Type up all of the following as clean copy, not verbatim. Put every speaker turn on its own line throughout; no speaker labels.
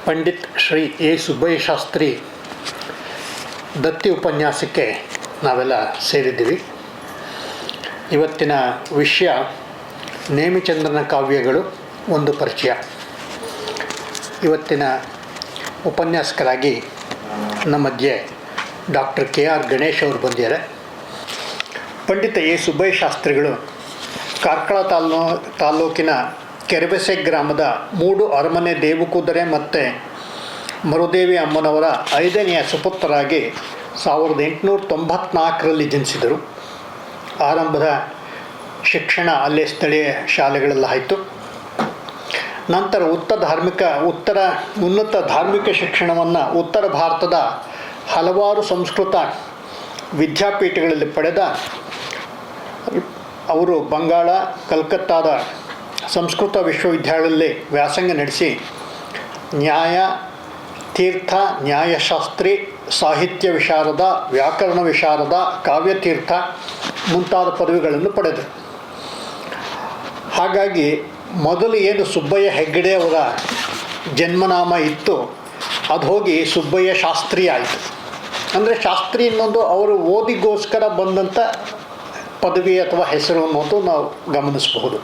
Pandit Shri A Subbaiah Shastri ದತ್ತಿ ಉಪನ್ಯಾಸಕ್ಕೆ ನಾವೆಲ್ಲ ಸೇರಿದ್ದೀವಿ. ಇವತ್ತಿನ ವಿಷಯ ನೇಮಿಚಂದ್ರನ ಕಾವ್ಯಗಳು ಒಂದು ಪರಿಚಯ. ಇವತ್ತಿನ ಉಪನ್ಯಾಸಕರಾಗಿ ನಮ್ಮ ಮಧ್ಯೆ ಡಾಕ್ಟರ್ KR ಗಣೇಶ್ ಅವರು ಬಂದಿದ್ದಾರೆ. ಪಂಡಿತ ಎ ಸುಬ್ಬಯ್ಯ ಶಾಸ್ತ್ರಿಗಳು ಕಾರ್ಕಳ ತಾಲೂಕಿನ ಕೆರೆಬೆಸೆ ಗ್ರಾಮದ ಮೂಡು ಅರಮನೆ ದೇವಕುದುರೆ ಮತ್ತು ಮರುದೇವಿ ಅಮ್ಮನವರ 5ನೆಯ ಸುಪುತ್ರರಾಗಿ 1894ರಲ್ಲಿ ಜನಿಸಿದರು. ಆರಂಭದ ಶಿಕ್ಷಣ ಅಲ್ಲೇ ಸ್ಥಳೀಯ ಶಾಲೆಗಳಲ್ಲಾಯಿತು. ನಂತರ ಉನ್ನತ ಧಾರ್ಮಿಕ ಶಿಕ್ಷಣವನ್ನು ಉತ್ತರ ಭಾರತದ ಹಲವಾರು ಸಂಸ್ಕೃತ ವಿದ್ಯಾಪೀಠಗಳಲ್ಲಿ ಪಡೆದ ಅವರು ಬಂಗಾಳ, ಕಲ್ಕತ್ತಾದ ಸಂಸ್ಕೃತ ವಿಶ್ವವಿದ್ಯಾಲಯದಲ್ಲಿ ವ್ಯಾಸಂಗ ನಡೆಸಿ ನ್ಯಾಯ ತೀರ್ಥ, ನ್ಯಾಯಶಾಸ್ತ್ರಿ, ಸಾಹಿತ್ಯ ವಿಶಾರದ, ವ್ಯಾಕರಣ ವಿಶಾರದ, ಕಾವ್ಯತೀರ್ಥ ಮುಂತಾದ ಪದವಿಗಳನ್ನು ಪಡೆದರು. ಹಾಗಾಗಿ ಮೊದಲು ಏನು ಸುಬ್ಬಯ್ಯ ಹೆಗ್ಗಡೆ ಅವರ ಜನ್ಮನಾಮ ಇತ್ತು ಅದು ಹೋಗಿ ಸುಬ್ಬಯ್ಯ ಶಾಸ್ತ್ರಿ ಆಯಿತು. ಅಂದರೆ ಶಾಸ್ತ್ರಿ ಅನ್ನೋದು ಅವರು ಓದಿಗೋಸ್ಕರ ಬಂದಂಥ ಪದವಿ ಅಥವಾ ಹೆಸರು ಅನ್ನೋದು ನಾವು ಗಮನಿಸಬಹುದು.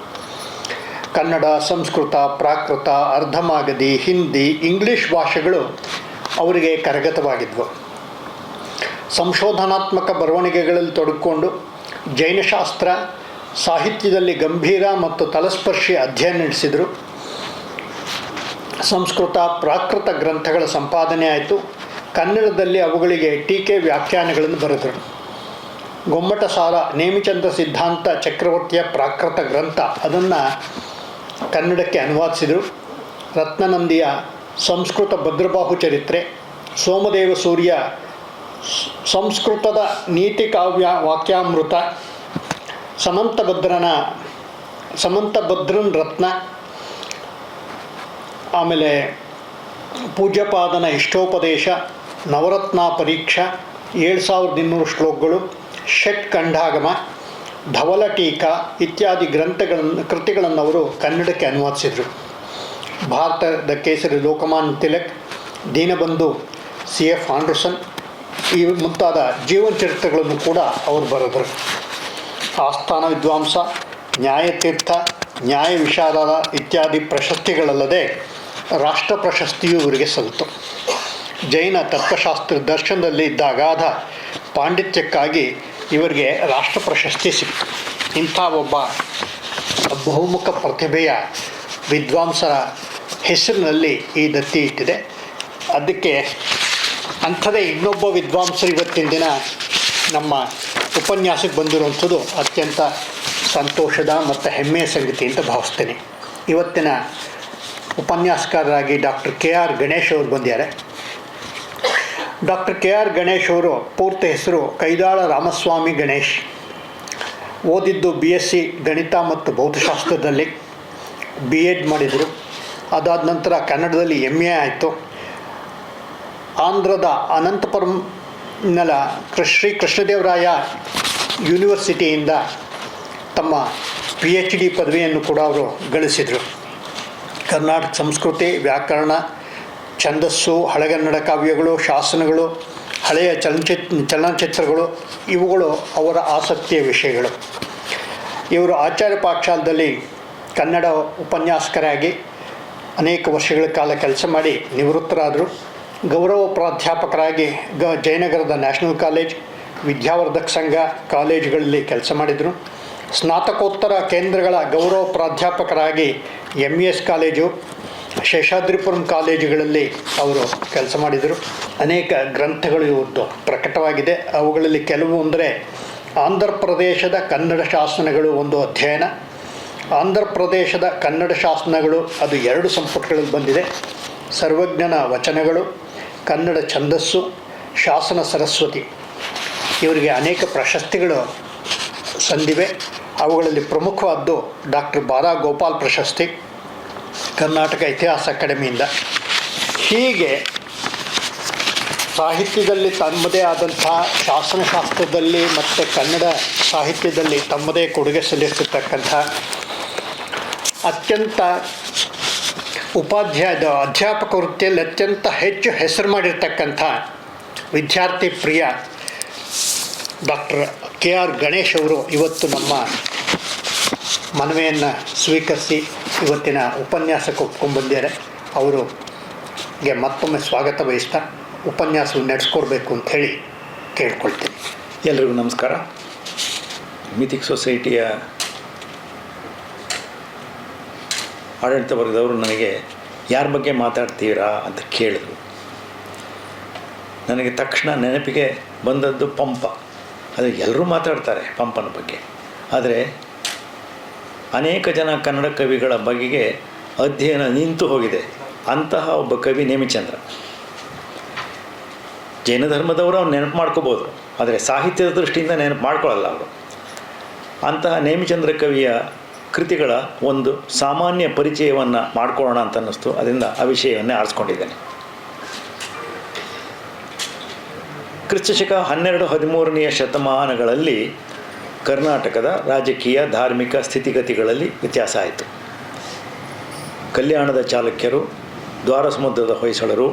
ಕನ್ನಡ, ಸಂಸ್ಕೃತ, ಪ್ರಾಕೃತ, ಅರ್ಧಮಾಗಧಿ, ಹಿಂದಿ, ಇಂಗ್ಲೀಷ್ ಭಾಷೆಗಳು ಅವರಿಗೆ ಕರಗತವಾಗಿದ್ವು. ಸಂಶೋಧನಾತ್ಮಕ ಬರವಣಿಗೆಗಳಲ್ಲಿ ತೊಡಗಿಕೊಂಡು ಜೈನಶಾಸ್ತ್ರ, ಸಾಹಿತ್ಯದಲ್ಲಿ ಗಂಭೀರ ಮತ್ತು ತಲಸ್ಪರ್ಶಿ ಅಧ್ಯಯನ ನಡೆಸಿದರು. ಸಂಸ್ಕೃತ, ಪ್ರಾಕೃತ ಗ್ರಂಥಗಳ ಸಂಪಾದನೆ ಆಯಿತು. ಕನ್ನಡದಲ್ಲಿ ಅವುಗಳಿಗೆ ಟೀಕೆ, ವ್ಯಾಖ್ಯಾನಗಳನ್ನು ಬರೆದರು. ಗೊಮ್ಮಟ ಸಾರ, ನೇಮಿಚಂದ್ರ ಸಿದ್ಧಾಂತ ಚಕ್ರವರ್ತಿಯ ಪ್ರಾಕೃತ ಗ್ರಂಥ ಅದನ್ನು ಕನ್ನಡಕ್ಕೆ ಅನುವಾದಿಸಿದರು. ರತ್ನನಂದಿಯ ಸಂಸ್ಕೃತ ಭದ್ರಬಾಹು ಚರಿತ್ರೆ, ಸೋಮದೇವ ಸೂರ್ಯ ಸಂಸ್ಕೃತದ ನೀತಿ ಕಾವ್ಯ ವಾಕ್ಯಾಮೃತ, ಸಮಂತಭದ್ರನ್ ರತ್ನ, ಆಮೇಲೆ ಪೂಜ್ಯಪಾದನ ಇಷ್ಟೋಪದೇಶ, ನವರತ್ನ ಪರೀಕ್ಷಾ, 7200 ಶ್ಲೋಕಗಳು, ಷಟ್ ಖಂಡಾಗಮ, ಧವಲ ಟೀಕಾ ಇತ್ಯಾದಿ ಕೃತಿಗಳನ್ನು ಅವರು ಕನ್ನಡಕ್ಕೆ ಅನುವಾದಿಸಿದರು. ಭಾರತದ ಕೇಸರಿ ಲೋಕಮಾನ್ಯ ತಿಲಕ್, ದೀನಬಂಧು CF ಆಂಡರ್ಸನ್ ಈ ಮುಂತಾದ ಜೀವನ ಚರಿತ್ರೆಗಳನ್ನು ಕೂಡ ಅವರು ಬರೆದರು. ಆಸ್ಥಾನ ವಿದ್ವಾಂಸ, ನ್ಯಾಯತೀರ್ಥ, ನ್ಯಾಯ ವಿಶಾರದ ಇತ್ಯಾದಿ ಪ್ರಶಸ್ತಿಗಳಲ್ಲದೆ ರಾಷ್ಟ್ರ ಪ್ರಶಸ್ತಿಯೂ ಇವರಿಗೆ ಸಲ್ಲಿತು. ಜೈನ ತತ್ವಶಾಸ್ತ್ರ ದರ್ಶನದಲ್ಲಿ ಇದ್ದ ಅಗಾಧ ಪಾಂಡಿತ್ಯಕ್ಕಾಗಿ ಇವರಿಗೆ ರಾಷ್ಟ್ರ ಪ್ರಶಸ್ತಿ ಸಿಕ್ತು. ಇಂಥ ಒಬ್ಬ ಬಹುಮುಖ ಪ್ರತಿಭೆಯ ವಿದ್ವಾಂಸರ ಹೆಸರಿನಲ್ಲಿ ಈ ದತ್ತಿ ಇಟ್ಟಿದೆ. ಅದಕ್ಕೆ ಅಂಥದೇ ಇನ್ನೊಬ್ಬ ವಿದ್ವಾಂಸರು ಇವತ್ತಿನ ದಿನ ನಮ್ಮ ಉಪನ್ಯಾಸಕ್ಕೆ ಬಂದಿರುವಂಥದ್ದು ಅತ್ಯಂತ ಸಂತೋಷದ ಮತ್ತು ಹೆಮ್ಮೆಯ ಸಂಗತಿ ಅಂತ ಭಾವಿಸ್ತೇನೆ. ಇವತ್ತಿನ ಉಪನ್ಯಾಸಕಾರರಾಗಿ ಡಾಕ್ಟರ್ KR ಗಣೇಶ್ ಅವರು ಬಂದಿದ್ದಾರೆ. ಡಾಕ್ಟರ್ KR ಗಣೇಶ್ ಅವರು ಪೂರ್ತಿ ಹೆಸರು ಕೈದಾಳ ರಾಮಸ್ವಾಮಿ ಗಣೇಶ್. ಓದಿದ್ದು BSc ಗಣಿತ ಮತ್ತು ಭೌತಶಾಸ್ತ್ರದಲ್ಲಿ, BEd ಮಾಡಿದರು. ಅದಾದ ನಂತರ ಕನ್ನಡದಲ್ಲಿ MA ಆಯಿತು. ಆಂಧ್ರದ ಅನಂತಪುರಂನ ಶ್ರೀ ಕೃಷ್ಣದೇವರಾಯ ಯೂನಿವರ್ಸಿಟಿಯಿಂದ ತಮ್ಮ PhD ಪದವಿಯನ್ನು ಕೂಡ ಅವರು ಗಳಿಸಿದರು. ಕರ್ನಾಟಕ ಸಂಸ್ಕೃತಿ, ವ್ಯಾಕರಣ, ಛಂದಸ್ಸು, ಹಳೆಗನ್ನಡ ಕಾವ್ಯಗಳು, ಶಾಸನಗಳು, ಹಳೆಯ ಚಲನಚಿತ್ರಗಳು ಇವುಗಳು ಅವರ ಆಸಕ್ತಿಯ ವಿಷಯಗಳು. ಇವರು ಆಚಾರ್ಯ ಪಾಠಶಾಲೆಯಲ್ಲಿ ಕನ್ನಡ ಉಪನ್ಯಾಸಕರಾಗಿ ಅನೇಕ ವರ್ಷಗಳ ಕಾಲ ಕೆಲಸ ಮಾಡಿ ನಿವೃತ್ತರಾದರು. ಗೌರವ ಪ್ರಾಧ್ಯಾಪಕರಾಗಿ ಜಯನಗರದ ನ್ಯಾಷನಲ್ ಕಾಲೇಜ್, ವಿದ್ಯಾವರ್ಧಕ ಸಂಘ ಕಾಲೇಜುಗಳಲ್ಲಿ ಕೆಲಸ ಮಾಡಿದರು. ಸ್ನಾತಕೋತ್ತರ ಕೇಂದ್ರಗಳ ಗೌರವ ಪ್ರಾಧ್ಯಾಪಕರಾಗಿ MES ಕಾಲೇಜು, ಶೇಷಾದ್ರಿಪುರಂ ಕಾಲೇಜುಗಳಲ್ಲಿ ಅವರು ಕೆಲಸ ಮಾಡಿದರು. ಅನೇಕ ಗ್ರಂಥಗಳು ಇವತ್ತು ಪ್ರಕಟವಾಗಿದೆ. ಅವುಗಳಲ್ಲಿ ಕೆಲವು ಅಂದರೆ ಆಂಧ್ರ ಪ್ರದೇಶದ ಕನ್ನಡ ಶಾಸನಗಳು ಒಂದು ಅಧ್ಯಯನ, ಆಂಧ್ರ ಪ್ರದೇಶದ ಕನ್ನಡ ಶಾಸನಗಳು ಅದು 2 ಸಂಪುಟಗಳಲ್ಲಿ ಬಂದಿದೆ, ಸರ್ವಜ್ಞನ ವಚನಗಳು, ಕನ್ನಡ ಛಂದಸ್ಸು, ಶಾಸನ ಸರಸ್ವತಿ. ಇವರಿಗೆ ಅನೇಕ ಪ್ರಶಸ್ತಿಗಳು ಸಂದಿವೆ. ಅವುಗಳಲ್ಲಿ ಪ್ರಮುಖವಾದ್ದು ಡಾಕ್ಟರ್ ಬಾರಾ ಗೋಪಾಲ್ ಪ್ರಶಸ್ತಿ ಕರ್ನಾಟಕ ಇತಿಹಾಸ ಅಕಾಡೆಮಿಯಿಂದ. ಹೀಗೆ ಸಾಹಿತ್ಯದಲ್ಲಿ ತಮ್ಮದೇ ಆದಂಥ, ಶಾಸನಶಾಸ್ತ್ರದಲ್ಲಿ ಮತ್ತು ಕನ್ನಡ ಸಾಹಿತ್ಯದಲ್ಲಿ ತಮ್ಮದೇ ಕೊಡುಗೆ ಸಲ್ಲಿಸಿರ್ತಕ್ಕಂಥ ಅತ್ಯಂತ ಅಧ್ಯಾಪಕ ವೃತ್ತಿಯಲ್ಲಿ ಅತ್ಯಂತ ಹೆಚ್ಚು ಹೆಸರು ಮಾಡಿರ್ತಕ್ಕಂಥ ವಿದ್ಯಾರ್ಥಿ ಪ್ರಿಯ ಡಾಕ್ಟರ್ KR ಗಣೇಶ್ ಅವರು ಇವತ್ತು ನಮ್ಮ ಮನವಿಯನ್ನು ಸ್ವೀಕರಿಸಿ ಇವತ್ತಿನ ಉಪನ್ಯಾಸಕ್ಕೆ ಒಪ್ಕೊಂಡ್ಬಂದಿದ್ದಾರೆ. ಅವರಿಗೆ ಮತ್ತೊಮ್ಮೆ ಸ್ವಾಗತ ಬಯಸ್ತಾ ಉಪನ್ಯಾಸವನ್ನು ನಡೆಸ್ಕೊಡ್ಬೇಕು ಅಂಥೇಳಿ ಕೇಳ್ಕೊಳ್ತೀನಿ.
ಎಲ್ರಿಗೂ ನಮಸ್ಕಾರ. ಮಿಥಿಕ್ ಸೊಸೈಟಿಯ ಆಡಳಿತ ವರ್ಗದವರು ನನಗೆ ಯಾರ ಬಗ್ಗೆ ಮಾತಾಡ್ತೀರಾ ಅಂತ ಕೇಳಿದ್ರು. ನನಗೆ ತಕ್ಷಣ ನೆನಪಿಗೆ ಬಂದದ್ದು ಪಂಪ. ಅದು ಎಲ್ಲರೂ ಮಾತಾಡ್ತಾರೆ ಪಂಪನ ಬಗ್ಗೆ. ಆದರೆ ಅನೇಕ ಜನ ಕನ್ನಡ ಕವಿಗಳ ಬಗೆಗೆ ಅಧ್ಯಯನ ನಿಂತು ಹೋಗಿದೆ. ಅಂತಹ ಒಬ್ಬ ಕವಿ ನೇಮಿಚಂದ್ರ. ಜೈನ ಧರ್ಮದವರು ಅವ್ರು ನೆನಪು ಮಾಡ್ಕೋಬೋದು, ಆದರೆ ಸಾಹಿತ್ಯದ ದೃಷ್ಟಿಯಿಂದ ನೆನಪು ಮಾಡ್ಕೊಳ್ಳಲ್ಲ ಅವರು. ಅಂತಹ ನೇಮಿಚಂದ್ರ ಕವಿಯ ಕೃತಿಗಳ ಒಂದು ಸಾಮಾನ್ಯ ಪರಿಚಯವನ್ನು ಮಾಡ್ಕೊಳ್ಳೋಣ ಅಂತ ಅನ್ನಿಸ್ತು. ಅದರಿಂದ ಆ ವಿಷಯವನ್ನೇ ಆರಿಸ್ಕೊಂಡಿದ್ದೇನೆ. ಕ್ರಿಸ್ತಶಕ 12-13ನೇ ಶತಮಾನಗಳಲ್ಲಿ ಕರ್ನಾಟಕದ ರಾಜಕೀಯ ಧಾರ್ಮಿಕ ಸ್ಥಿತಿಗತಿಗಳಲ್ಲಿ ವ್ಯತ್ಯಾಸ ಆಯಿತು. ಕಲ್ಯಾಣದ ಚಾಲುಕ್ಯರು, ದ್ವಾರಸಮುದ್ರದ ಹೊಯ್ಸಳರು,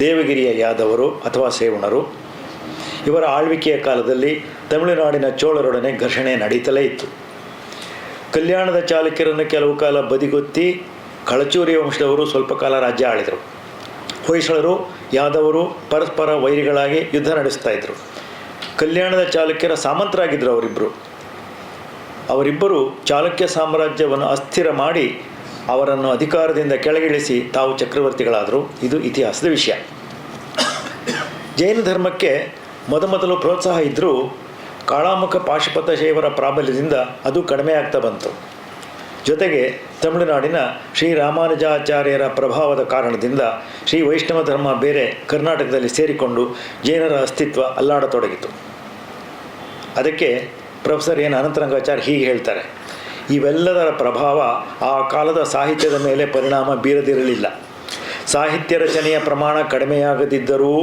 ದೇವಗಿರಿಯ ಯಾದವರು ಅಥವಾ ಸೇವಣರು ಇವರ ಆಳ್ವಿಕೆಯ ಕಾಲದಲ್ಲಿ ತಮಿಳುನಾಡಿನ ಚೋಳರೊಡನೆ ಘರ್ಷಣೆ ನಡೀತಲೇ ಇತ್ತು. ಕಲ್ಯಾಣದ ಚಾಲುಕ್ಯರನ್ನು ಕೆಲವು ಕಾಲ ಬದಿಗೊತ್ತಿ ಕಳಚೂರಿ ವಂಶದವರು ಸ್ವಲ್ಪ ಕಾಲ ರಾಜ್ಯ ಆಳಿದರು. ಹೊಯ್ಸಳರು, ಯಾದವರು ಪರಸ್ಪರ ವೈರಿಗಳಾಗಿ ಯುದ್ಧ ನಡೆಸ್ತಾ ಇದ್ದರು. ಕಲ್ಯಾಣದ ಚಾಲುಕ್ಯರ ಸಾಮಂತರಾಗಿದ್ದರು ಅವರಿಬ್ಬರು ಚಾಲುಕ್ಯ ಸಾಮ್ರಾಜ್ಯವನ್ನು ಅಸ್ಥಿರ ಮಾಡಿ ಅವರನ್ನು ಅಧಿಕಾರದಿಂದ ಕೆಳಗಿಳಿಸಿ ತಾವು ಚಕ್ರವರ್ತಿಗಳಾದರು. ಇದು ಇತಿಹಾಸದ ವಿಷಯ. ಜೈನ ಧರ್ಮಕ್ಕೆ ಮೊದಮೊದಲು ಪ್ರೋತ್ಸಾಹ ಇದ್ದರೂ ಕಾಳಾಮುಖ ಪಾಶುಪತ ಶೈವರ ಪ್ರಾಬಲ್ಯದಿಂದ ಅದು ಕಡಿಮೆ ಆಗ್ತಾ ಬಂತು. ಜೊತೆಗೆ ತಮಿಳುನಾಡಿನ ಶ್ರೀ ರಾಮಾನುಜಾಚಾರ್ಯರ ಪ್ರಭಾವದ ಕಾರಣದಿಂದ ಶ್ರೀ ವೈಷ್ಣವ ಧರ್ಮ ಬೇರೆ ಕರ್ನಾಟಕದಲ್ಲಿ ಸೇರಿಕೊಂಡು ಜೈನರ ಅಸ್ತಿತ್ವ ಅಲ್ಲಾಡತೊಡಗಿತು. ಅದಕ್ಕೆ ಪ್ರೊಫೆಸರ್ ಎನ್ ಅನಂತರಂಗಾಚಾರ್ಯ ಹೀಗೆ ಹೇಳ್ತಾರೆ: ಇವೆಲ್ಲದರ ಪ್ರಭಾವ ಆ ಕಾಲದ ಸಾಹಿತ್ಯದ ಮೇಲೆ ಪರಿಣಾಮ ಬೀರದಿರಲಿಲ್ಲ. ಸಾಹಿತ್ಯ ರಚನೆಯ ಪ್ರಮಾಣ ಕಡಿಮೆಯಾಗದಿದ್ದರೂ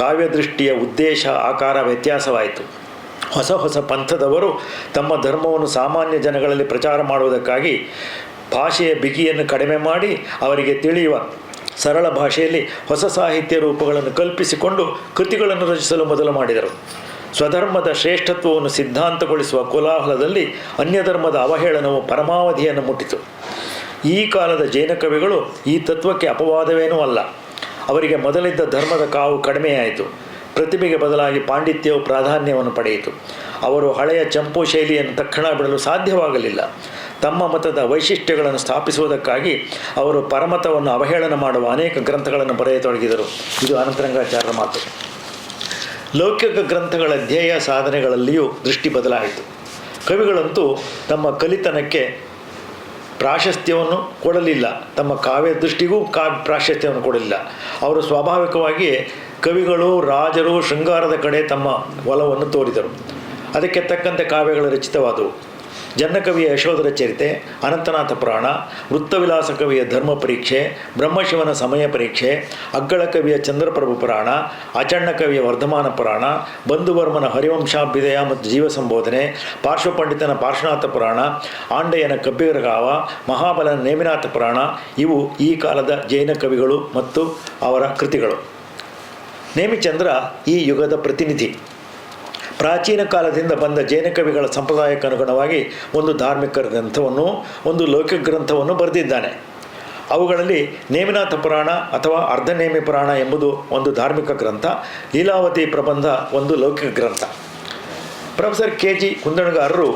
ಕಾವ್ಯದೃಷ್ಟಿಯ ಉದ್ದೇಶ ಆಕಾರ ವ್ಯತ್ಯಾಸವಾಯಿತು. ಹೊಸ ಹೊಸ ಪಂಥದವರು ತಮ್ಮ ಧರ್ಮವನ್ನು ಸಾಮಾನ್ಯ ಜನಗಳಲ್ಲಿ ಪ್ರಚಾರ ಮಾಡುವುದಕ್ಕಾಗಿ ಭಾಷೆಯ ಬಿಗಿಯನ್ನು ಕಡಿಮೆ ಮಾಡಿ ಅವರಿಗೆ ತಿಳಿಯುವ ಸರಳ ಭಾಷೆಯಲ್ಲಿ ಹೊಸ ಸಾಹಿತ್ಯ ರೂಪಗಳನ್ನು ಕಲ್ಪಿಸಿಕೊಂಡು ಕೃತಿಗಳನ್ನು ರಚಿಸಲು ಮೊದಲು ಮಾಡಿದರು. ಸ್ವಧರ್ಮದ ಶ್ರೇಷ್ಠತ್ವವನ್ನು ಸಿದ್ಧಾಂತಗೊಳಿಸುವ ಕೋಲಾಹಲದಲ್ಲಿ ಅನ್ಯಧರ್ಮದ ಅವಹೇಳನವು ಪರಮಾವಧಿಯನ್ನು ಮುಟ್ಟಿತು. ಈ ಕಾಲದ ಜೈನ ಕವಿಗಳು ಈ ತತ್ವಕ್ಕೆ ಅಪವಾದವೇನೂ ಅಲ್ಲ. ಅವರಿಗೆ ಮೊದಲಿದ್ದ ಧರ್ಮದ ಕಾವು ಕಡಿಮೆಯಾಯಿತು. ಪ್ರತಿಭೆಗೆ ಬದಲಾಗಿ ಪಾಂಡಿತ್ಯವು ಪ್ರಾಧಾನ್ಯವನ್ನು ಪಡೆಯಿತು. ಅವರು ಹಳೆಯ ಚಂಪು ಶೈಲಿಯನ್ನು ತಕ್ಷಣ ಬಿಡಲು ಸಾಧ್ಯವಾಗಲಿಲ್ಲ. ತಮ್ಮ ಮತದ ವೈಶಿಷ್ಟ್ಯಗಳನ್ನು ಸ್ಥಾಪಿಸುವುದಕ್ಕಾಗಿ ಅವರು ಪರಮತವನ್ನು ಅವಹೇಳನ ಮಾಡುವ ಅನೇಕ ಗ್ರಂಥಗಳನ್ನು ಬರೆಯತೊಡಗಿದರು. ಇದು ಅನಂತರಂಗಾಚಾರ್ಯರ ಮಾತು. ಲೌಕಿಕ ಗ್ರಂಥಗಳ ಧ್ಯೇಯ ಸಾಧನೆಗಳಲ್ಲಿಯೂ ದೃಷ್ಟಿ ಬದಲಾಯಿತು. ಕವಿಗಳಂತೂ ತಮ್ಮ ಕಲಿತನಕ್ಕೆ ಪ್ರಾಶಸ್ತ್ಯವನ್ನು ಕೊಡಲಿಲ್ಲ. ತಮ್ಮ ಕಾವ್ಯ ದೃಷ್ಟಿಗೂ ಪ್ರಾಶಸ್ತ್ಯವನ್ನು ಕೊಡಲಿಲ್ಲ. ಅವರು ಸ್ವಾಭಾವಿಕವಾಗಿಯೇ ಕವಿಗಳು, ರಾಜರು ಶೃಂಗಾರದ ಕಡೆ ತಮ್ಮ ಒಲವನ್ನು ತೋರಿದರು. ಅದಕ್ಕೆ ತಕ್ಕಂತೆ ಕಾವ್ಯಗಳು ರಚಿತವಾದವು. ಜನ್ನಕವಿಯ ಯಶೋಧರ ಚರಿತೆ, ಅನಂತನಾಥ ಪುರಾಣ, ವೃತ್ತವಿಲಾಸ ಕವಿಯ ಧರ್ಮ ಪರೀಕ್ಷೆ, ಬ್ರಹ್ಮಶಿವನ ಸಮಯ ಪರೀಕ್ಷೆ, ಅಗ್ಗಳ ಕವಿಯ ಚಂದ್ರಪ್ರಭು ಪುರಾಣ, ಅಚಣ್ಣ ಕವಿಯ ವರ್ಧಮಾನ ಪುರಾಣ, ಬಂಧುವರ್ಮನ ಹರಿವಂಶಾಭ್ಯುದಯ ಮತ್ತು ಜೀವ ಸಂಬೋಧನೆ, ಪಾರ್ಶ್ವಪಂಡಿತನ ಪಾರ್ಶ್ವನಾಥ ಪುರಾಣ, ಆಂಡೆಯನ ಕಬ್ಬಿಗರಗಾವ, ಮಹಾಬಲನ ನೇಮಿನಾಥ ಪುರಾಣ ಇವು ಈ ಕಾಲದ ಜೈನ ಕವಿಗಳು ಮತ್ತು ಅವರ ಕೃತಿಗಳು. ನೇಮಿಚಂದ್ರ ಈ ಯುಗದ ಪ್ರತಿನಿಧಿ. ಪ್ರಾಚೀನ ಕಾಲದಿಂದ ಬಂದ ಜೈನ ಕವಿಗಳ ಸಂಪ್ರದಾಯಕ್ಕೆ ಅನುಗುಣವಾಗಿ ಒಂದು ಧಾರ್ಮಿಕ ಗ್ರಂಥವನ್ನು, ಒಂದು ಲೌಕಿಕ ಗ್ರಂಥವನ್ನು ಬರೆದಿದ್ದಾನೆ. ಅವುಗಳಲ್ಲಿ ನೇಮಿನಾಥ ಪುರಾಣ ಅಥವಾ ಅರ್ಧನೇಮಿ ಪುರಾಣ ಎಂಬುದು ಒಂದು ಧಾರ್ಮಿಕ ಗ್ರಂಥ, ಲೀಲಾವತಿ ಪ್ರಬಂಧ ಒಂದು ಲೌಕಿಕ ಗ್ರಂಥ. ಪ್ರೊಫೆಸರ್ KG ಕುಂದಣಗಾರರು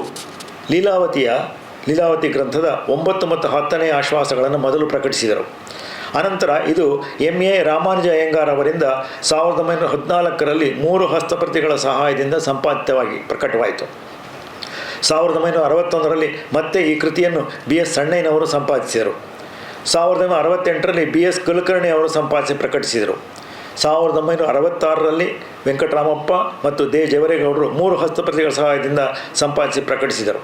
ಲೀಲಾವತಿ ಗ್ರಂಥದ 9 ಮತ್ತು 10ನೇ ಆಶ್ವಾಸಗಳನ್ನು ಮೊದಲು ಪ್ರಕಟಿಸಿದರು. ಅನಂತರ ಇದು MA ರಾಮಾನುಜ ಅಯ್ಯಂಗಾರ್ ಅವರಿಂದ 1914ರಲ್ಲಿ 3 ಹಸ್ತಪ್ರತಿಗಳ ಸಹಾಯದಿಂದ ಸಂಪಾದಿತವಾಗಿ ಪ್ರಕಟವಾಯಿತು. 1961ರಲ್ಲಿ ಮತ್ತೆ ಈ ಕೃತಿಯನ್ನು BS ಸಣ್ಣಯ್ಯನವರು ಸಂಪಾದಿಸಿದರು. 1968ರಲ್ಲಿ BS ಕುಲಕರ್ಣಿ ಅವರು ಸಂಪಾದಿಸಿ ಪ್ರಕಟಿಸಿದರು. 1966ರಲ್ಲಿ ವೆಂಕಟರಾಮಪ್ಪ ಮತ್ತು ದೇ ಜವರೇಗೌಡರು 3 ಹಸ್ತಪ್ರತಿಗಳ ಸಹಾಯದಿಂದ ಸಂಪಾದಿಸಿ ಪ್ರಕಟಿಸಿದರು.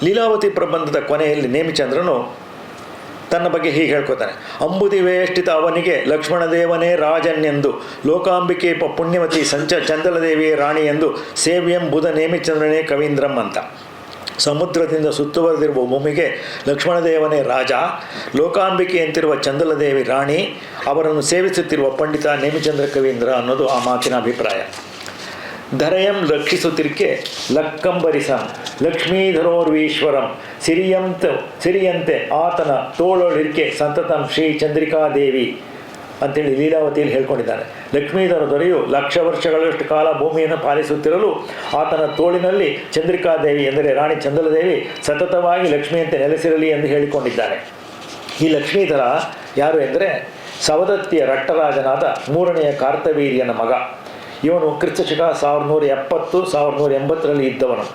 ಲೀಲಾವತಿ ಪ್ರಬಂಧದ ಕೊನೆಯಲ್ಲಿ ನೇಮಿಚಂದ್ರನು ತನ್ನ ಬಗ್ಗೆ ಹೀಗೆ ಹೇಳ್ಕೊತಾನೆ: ಅಂಬುದಿವೇಷ್ಟಿತ ಅವನಿಗೆ ಲಕ್ಷ್ಮಣದೇವನೇ ರಾಜನ್ಯೆಂದು, ಲೋಕಾಂಬಿಕೆ ಪುಣ್ಯವತಿ ಚಂದಲದೇವಿಯೇ ರಾಣಿ ಎಂದು, ಸೇವ್ಯಂ ಬುಧ ನೇಮಿಚಂದ್ರನೇ ಕವೀಂದ್ರಂ ಅಂತ. ಸಮುದ್ರದಿಂದ ಸುತ್ತುವರೆದಿರುವ ಭೂಮಿಗೆ ಲಕ್ಷ್ಮಣದೇವನೇ ರಾಜ, ಲೋಕಾಂಬಿಕೆಯಂತಿರುವ ಚಂದಲದೇವಿ ರಾಣಿ, ಅವರನ್ನು ಸೇವಿಸುತ್ತಿರುವ ಪಂಡಿತ ನೇಮಿಚಂದ್ರ ಕವೀಂದ್ರ ಅನ್ನೋದು ಆ ಮಾತಿನ ಅಭಿಪ್ರಾಯ. ಧರೆಯಂ ರಕ್ಷಿಸುತ್ತಿರ್ಕೆ ಲಕ್ಕಂಬರಿಸಂ ಲಕ್ಷ್ಮೀಧರೋರ್ವೀಶ್ವರಂ ಸಿರಿಯಂತೆ ಆತನ ತೋಳೊಳಿರ್ಕೆ ಸಂತತಂ ಶ್ರೀ ಚಂದ್ರಿಕಾದೇವಿ ಅಂತೇಳಿ ಲೀಲಾವತಿಯಲ್ಲಿ ಹೇಳ್ಕೊಂಡಿದ್ದಾನೆ. ಲಕ್ಷ್ಮೀಧರ ದೊರೆಯು ಲಕ್ಷ ವರ್ಷಗಳಷ್ಟು ಕಾಲ ಭೂಮಿಯನ್ನು ಪಾಲಿಸುತ್ತಿರಲು ಆತನ ತೋಳಿನಲ್ಲಿ ಚಂದ್ರಿಕಾದೇವಿ ಎಂದರೆ ರಾಣಿ ಚಂದಲದೇವಿ ಸತತವಾಗಿ ಲಕ್ಷ್ಮಿಯಂತೆ ನೆಲೆಸಿರಲಿ ಎಂದು ಹೇಳಿಕೊಂಡಿದ್ದಾನೆ. ಈ ಲಕ್ಷ್ಮೀಧರ ಯಾರು ಎಂದರೆ ಸವದತ್ತಿಯ ರಟ್ಟರಾಜನಾದ 3ನೇ ಕಾರ್ತವೀರ್ಯನ ಮಗ. ಇವನು ಕ್ರಿಸ್ತಶಕ 1170-1180ರಲ್ಲಿ ಇದ್ದವನು.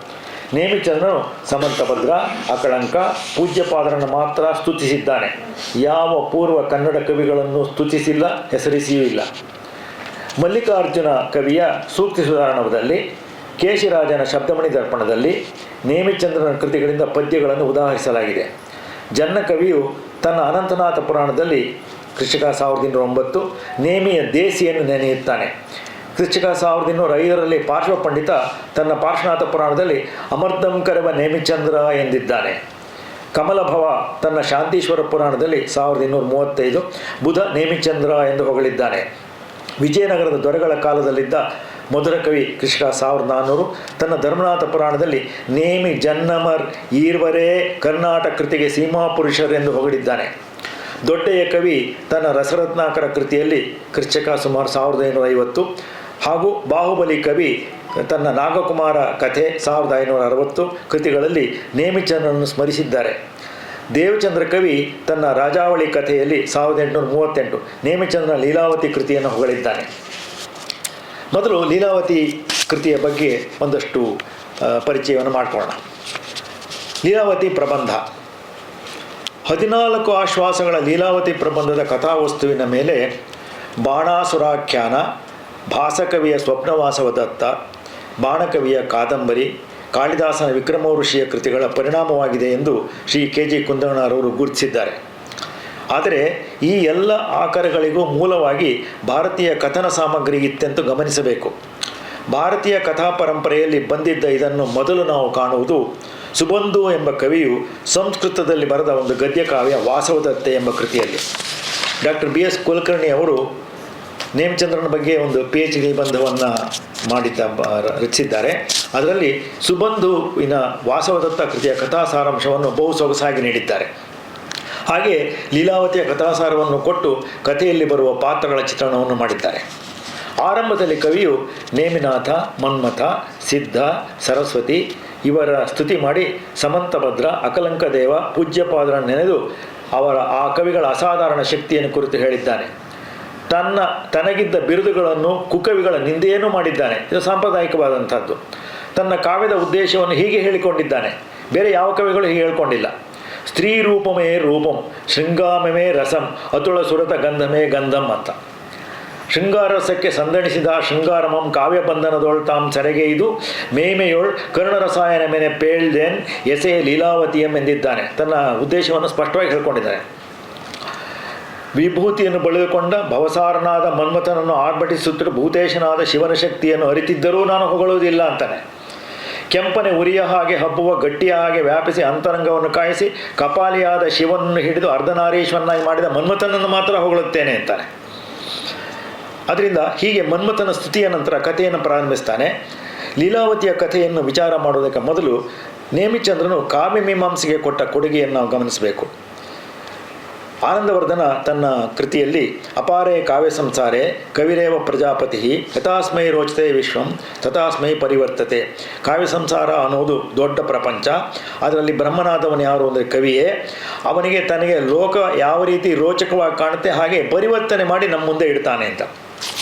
ನೇಮಿಚಂದ್ರನು ಸಮಂತಭದ್ರ, ಅಕಳಂಕ, ಪೂಜ್ಯಪಾದರನ್ನು ಮಾತ್ರ ಸ್ತುತಿಸಿದ್ದಾನೆ. ಯಾವ ಪೂರ್ವ ಕನ್ನಡ ಕವಿಗಳನ್ನು ಸ್ತುತಿಸಿಲ್ಲ, ಹೆಸರಿಸಿಯೂ ಇಲ್ಲ. ಮಲ್ಲಿಕಾರ್ಜುನ ಕವಿಯ ಸೂಕ್ತಿ ಸುಧಾರಣದಲ್ಲಿ, ಕೇಶಿರಾಜನ ಶಬ್ದಮಣಿ ದರ್ಪಣದಲ್ಲಿ ನೇಮಿಚಂದ್ರನ ಕೃತಿಗಳಿಂದ ಪದ್ಯಗಳನ್ನು ಉದಾಹರಿಸಲಾಗಿದೆ. ಜನ್ನ ಕವಿಯು ತನ್ನ ಅನಂತನಾಥ ಪುರಾಣದಲ್ಲಿ ಕ್ರಿಸ್ತಶಕ 1209 ನೇಮಿಯ ದೇಸಿಯನ್ನು ನೆನೆಯುತ್ತಾನೆ. ಕ್ರಿಸ್ತಶಕ 1205ರಲ್ಲಿ ಪಾರ್ಶ್ವ ಪಂಡಿತ ತನ್ನ ಪಾರ್ಶ್ವನಾಥ ಪುರಾಣದಲ್ಲಿ ಅಮರ್ದಂ ಕರವ ನೇಮಿಚಂದ್ರ ಎಂದಿದ್ದಾನೆ. ಕಮಲಭವ ತನ್ನ ಶಾಂತೀಶ್ವರ ಪುರಾಣದಲ್ಲಿ 1235 ಬುಧ ನೇಮಿಚಂದ್ರ ಎಂದು ಹೊಗಳಿದ್ದಾನೆ. ವಿಜಯನಗರದ ದೊರೆಗಳ ಕಾಲದಲ್ಲಿದ್ದ ಮಧುರ ಕವಿ ಕ್ರಿಸ್ತಶಕ 1400 ತನ್ನ ಧರ್ಮನಾಥ ಪುರಾಣದಲ್ಲಿ ನೇಮಿ ಜನ್ನಮರ್ ಈರ್ವರೇ ಕರ್ನಾಟಕ ಕೃತಿಗೆ ಸೀಮಾಪುರುಷರ್ ಎಂದು ಹೊಗಳಿದ್ದಾನೆ. ದೊಡ್ಡೆಯ ಕವಿ ತನ್ನ ರಸರತ್ನಾಕರ ಕೃತಿಯಲ್ಲಿ ಕ್ರಿಸ್ತಶಕ ಸುಮಾರು 1550 ಹಾಗೂ ಬಾಹುಬಲಿ ಕವಿ ತನ್ನ ನಾಗಕುಮಾರ ಕಥೆ 1560 ಕೃತಿಗಳಲ್ಲಿ ನೇಮಿಚಂದ್ರನನ್ನು ಸ್ಮರಿಸಿದ್ದಾರೆ. ದೇವಚಂದ್ರ ಕವಿ ತನ್ನ ರಾಜಾವಳಿ ಕಥೆಯಲ್ಲಿ 1838 ನೇಮಿಚಂದ್ರನ ಲೀಲಾವತಿ ಕೃತಿಯನ್ನು ಹೊಗಳಿದ್ದಾನೆ. ಮೊದಲು ಲೀಲಾವತಿ ಕೃತಿಯ ಬಗ್ಗೆ ಒಂದಷ್ಟು ಪರಿಚಯವನ್ನು ಮಾಡಿಕೊಳ್ಳೋಣ. ಲೀಲಾವತಿ ಪ್ರಬಂಧ 14 ಆಶ್ವಾಸಗಳ ಲೀಲಾವತಿ ಪ್ರಬಂಧದ ಕಥಾವಸ್ತುವಿನ ಮೇಲೆ ಬಾಣಾಸುರಾಖ್ಯಾನ, ಭಾಸಕವಿಯ ಸ್ವಪ್ನವಾಸವದತ್ತ, ಬಾಣಕವಿಯ ಕಾದಂಬರಿ, ಕಾಳಿದಾಸನ ವಿಕ್ರಮ ಋಷಿಯ ಕೃತಿಗಳ ಪರಿಣಾಮವಾಗಿದೆ ಎಂದು ಶ್ರೀ ಕೆ.ಜಿ. ಕುಂದಣರವರು ಗುರುತಿಸಿದ್ದಾರೆ. ಆದರೆ ಈ ಎಲ್ಲ ಆಕರಗಳಿಗೂ ಮೂಲವಾಗಿ ಭಾರತೀಯ ಕಥನ ಸಾಮಗ್ರಿ ಇತ್ತೆಂದು ಗಮನಿಸಬೇಕು. ಭಾರತೀಯ ಕಥಾ ಪರಂಪರೆಯಲ್ಲಿ ಬಂದಿದ್ದ ಇದನ್ನು ಮೊದಲು ನಾವು ಕಾಣುವುದು ಸುಬಂಧು ಎಂಬ ಕವಿಯು ಸಂಸ್ಕೃತದಲ್ಲಿ ಬರೆದ ಒಂದು ಗದ್ಯಕಾವ್ಯ ವಾಸವದತ್ತೆ ಎಂಬ ಕೃತಿಯಲ್ಲಿ. Doctor BS. ಕುಲಕರ್ಣಿ ಅವರು ನೇಮಿಚಂದ್ರನ ಬಗ್ಗೆ ಒಂದು PhD ನಿಬಂಧವನ್ನು ರಚಿಸಿದ್ದಾರೆ. ಅದರಲ್ಲಿ ಸುಬಂಧುವಿನ ವಾಸವದತ್ತ ಕೃತಿಯ ಕಥಾ ಸಾರಾಂಶವನ್ನು ಬಹು ಸೊಗಸಾಗಿ ನೀಡಿದ್ದಾರೆ. ಹಾಗೆ ಲೀಲಾವತಿಯ ಕಥಾಸಾರವನ್ನು ಕೊಟ್ಟು ಕಥೆಯಲ್ಲಿ ಬರುವ ಪಾತ್ರಗಳ ಚಿತ್ರಣವನ್ನು ಮಾಡಿದ್ದಾರೆ. ಆರಂಭದಲ್ಲಿ ಕವಿಯು ನೇಮಿನಾಥ, ಮನ್ಮಥ, ಸಿದ್ಧ, ಸರಸ್ವತಿ ಇವರ ಸ್ತುತಿ ಮಾಡಿ ಸಮಂತಭದ್ರ, ಅಕಲಂಕ ದೇವ, ಪೂಜ್ಯಪಾದರನ್ನು ನೆನೆದು ಅವರ ಆ ಕವಿಗಳ ಅಸಾಧಾರಣ ಶಕ್ತಿಯನ್ನು ಕುರಿತು ಹೇಳಿದ್ದಾನೆ. ತನಗಿದ್ದ ಬಿರುದುಗಳನ್ನು ಕುಕವಿಗಳ ನಿಂದೆಯನ್ನು ಮಾಡಿದ್ದಾನೆ. ಇದು ಸಾಂಪ್ರದಾಯಿಕವಾದಂಥದ್ದು. ತನ್ನ ಕಾವ್ಯದ ಉದ್ದೇಶವನ್ನು ಹೀಗೆ ಹೇಳಿಕೊಂಡಿದ್ದಾನೆ. ಬೇರೆ ಯಾವ ಕವಿಗಳು ಹೀಗೆ ಹೇಳ್ಕೊಂಡಿಲ್ಲ. ಸ್ತ್ರೀ ರೂಪಮೇ ರೂಪಂ ಶೃಂಗಾಮಮೇ ರಸಂ ಅತುಳ ಸುರತ ಗಂಧಮೇ ಗಂಧಂ ಅಂತ. ಶೃಂಗಾರಸಕ್ಕೆ ಸಂದಣಿಸಿದ ಶೃಂಗಾರಮಂ ಕಾವ್ಯಬಂಧನದೊಳ್ ತಾಂ ಸೆರೆಗೆಯ್ದು ಮೇಮೆಯೊಳ್ ಕರ್ಣರಸಾಯನ ಮೇಲೆ ಪೇಳ್ದೇನ್ ಎಸೆ ಲೀಲಾವತಿಯಂ ಎಂದಿದ್ದಾನೆ. ತನ್ನ ಉದ್ದೇಶವನ್ನು ಸ್ಪಷ್ಟವಾಗಿ ಹೇಳ್ಕೊಂಡಿದ್ದಾನೆ. ವಿಭೂತಿಯನ್ನು ಬಳಿದುಕೊಂಡ ಭವಸಾರನಾದ ಮನ್ಮಥನನ್ನು ಆರ್ಭಟಿಸುತ್ತಿರುವ ಭೂತೇಶನಾದ ಶಿವನ ಶಕ್ತಿಯನ್ನು ಅರಿತಿದ್ದರೂ ನಾನು ಹೊಗಳುವುದಿಲ್ಲ ಅಂತಾನೆ. ಕೆಂಪನೆ ಉರಿಯ ಹಾಗೆ ಹಬ್ಬುವ ಗಟ್ಟಿಯ ಹಾಗೆ ವ್ಯಾಪಿಸಿ ಅಂತರಂಗವನ್ನು ಕಾಯಿಸಿ ಕಪಾಲಿಯಾದ ಶಿವನನ್ನು ಹಿಡಿದು ಅರ್ಧನಾರೀಶ್ವರನಾಗಿ ಮಾಡಿದ ಮನ್ಮಥನನ್ನು ಮಾತ್ರ ಹೊಗಳುತ್ತೇನೆ ಅಂತಾನೆ. ಅದರಿಂದ ಹೀಗೆ ಮನ್ಮಥನ ಸ್ತುತಿಯ ನಂತರ ಕಥೆಯನ್ನು ಪ್ರಾರಂಭಿಸ್ತಾನೆ. ಲೀಲಾವತಿಯ ಕಥೆಯನ್ನು ವಿಚಾರ ಮಾಡುವುದಕ್ಕೆ ಮೊದಲು ನೇಮಿಚಂದ್ರನು ಕಾವ್ಯಮೀಮಾಂಸೆಗೆ ಕೊಟ್ಟ ಕೊಡುಗೆಯನ್ನು ನಾವು ಗಮನಿಸಬೇಕು. ಆನಂದವರ್ಧನ ತನ್ನ ಕೃತಿಯಲ್ಲಿ ಅಪಾರೇ ಕಾವ್ಯ ಸಂಸಾರೇ ಕವಿರೇವ ಪ್ರಜಾಪತಿ ಯಥಾಸ್ಮೈ ರೋಚತೆ ವಿಶ್ವಂ ತಥಾಸ್ಮೈ ಪರಿವರ್ತತೆ. ಕಾವ್ಯ ಸಂಸಾರ ಅನ್ನೋದು ದೊಡ್ಡ ಪ್ರಪಂಚ. ಅದರಲ್ಲಿ ಬ್ರಹ್ಮನಾದವನು ಯಾರು ಅಂದರೆ ಕವಿಯೇ. ಅವನಿಗೆ ತನಗೆ ಲೋಕ ಯಾವ ರೀತಿ ರೋಚಕವಾಗಿ ಕಾಣುತ್ತೆ ಹಾಗೆ ಪರಿವರ್ತನೆ ಮಾಡಿ ನಮ್ಮ ಮುಂದೆ ಇಡ್ತಾನೆ ಅಂತ.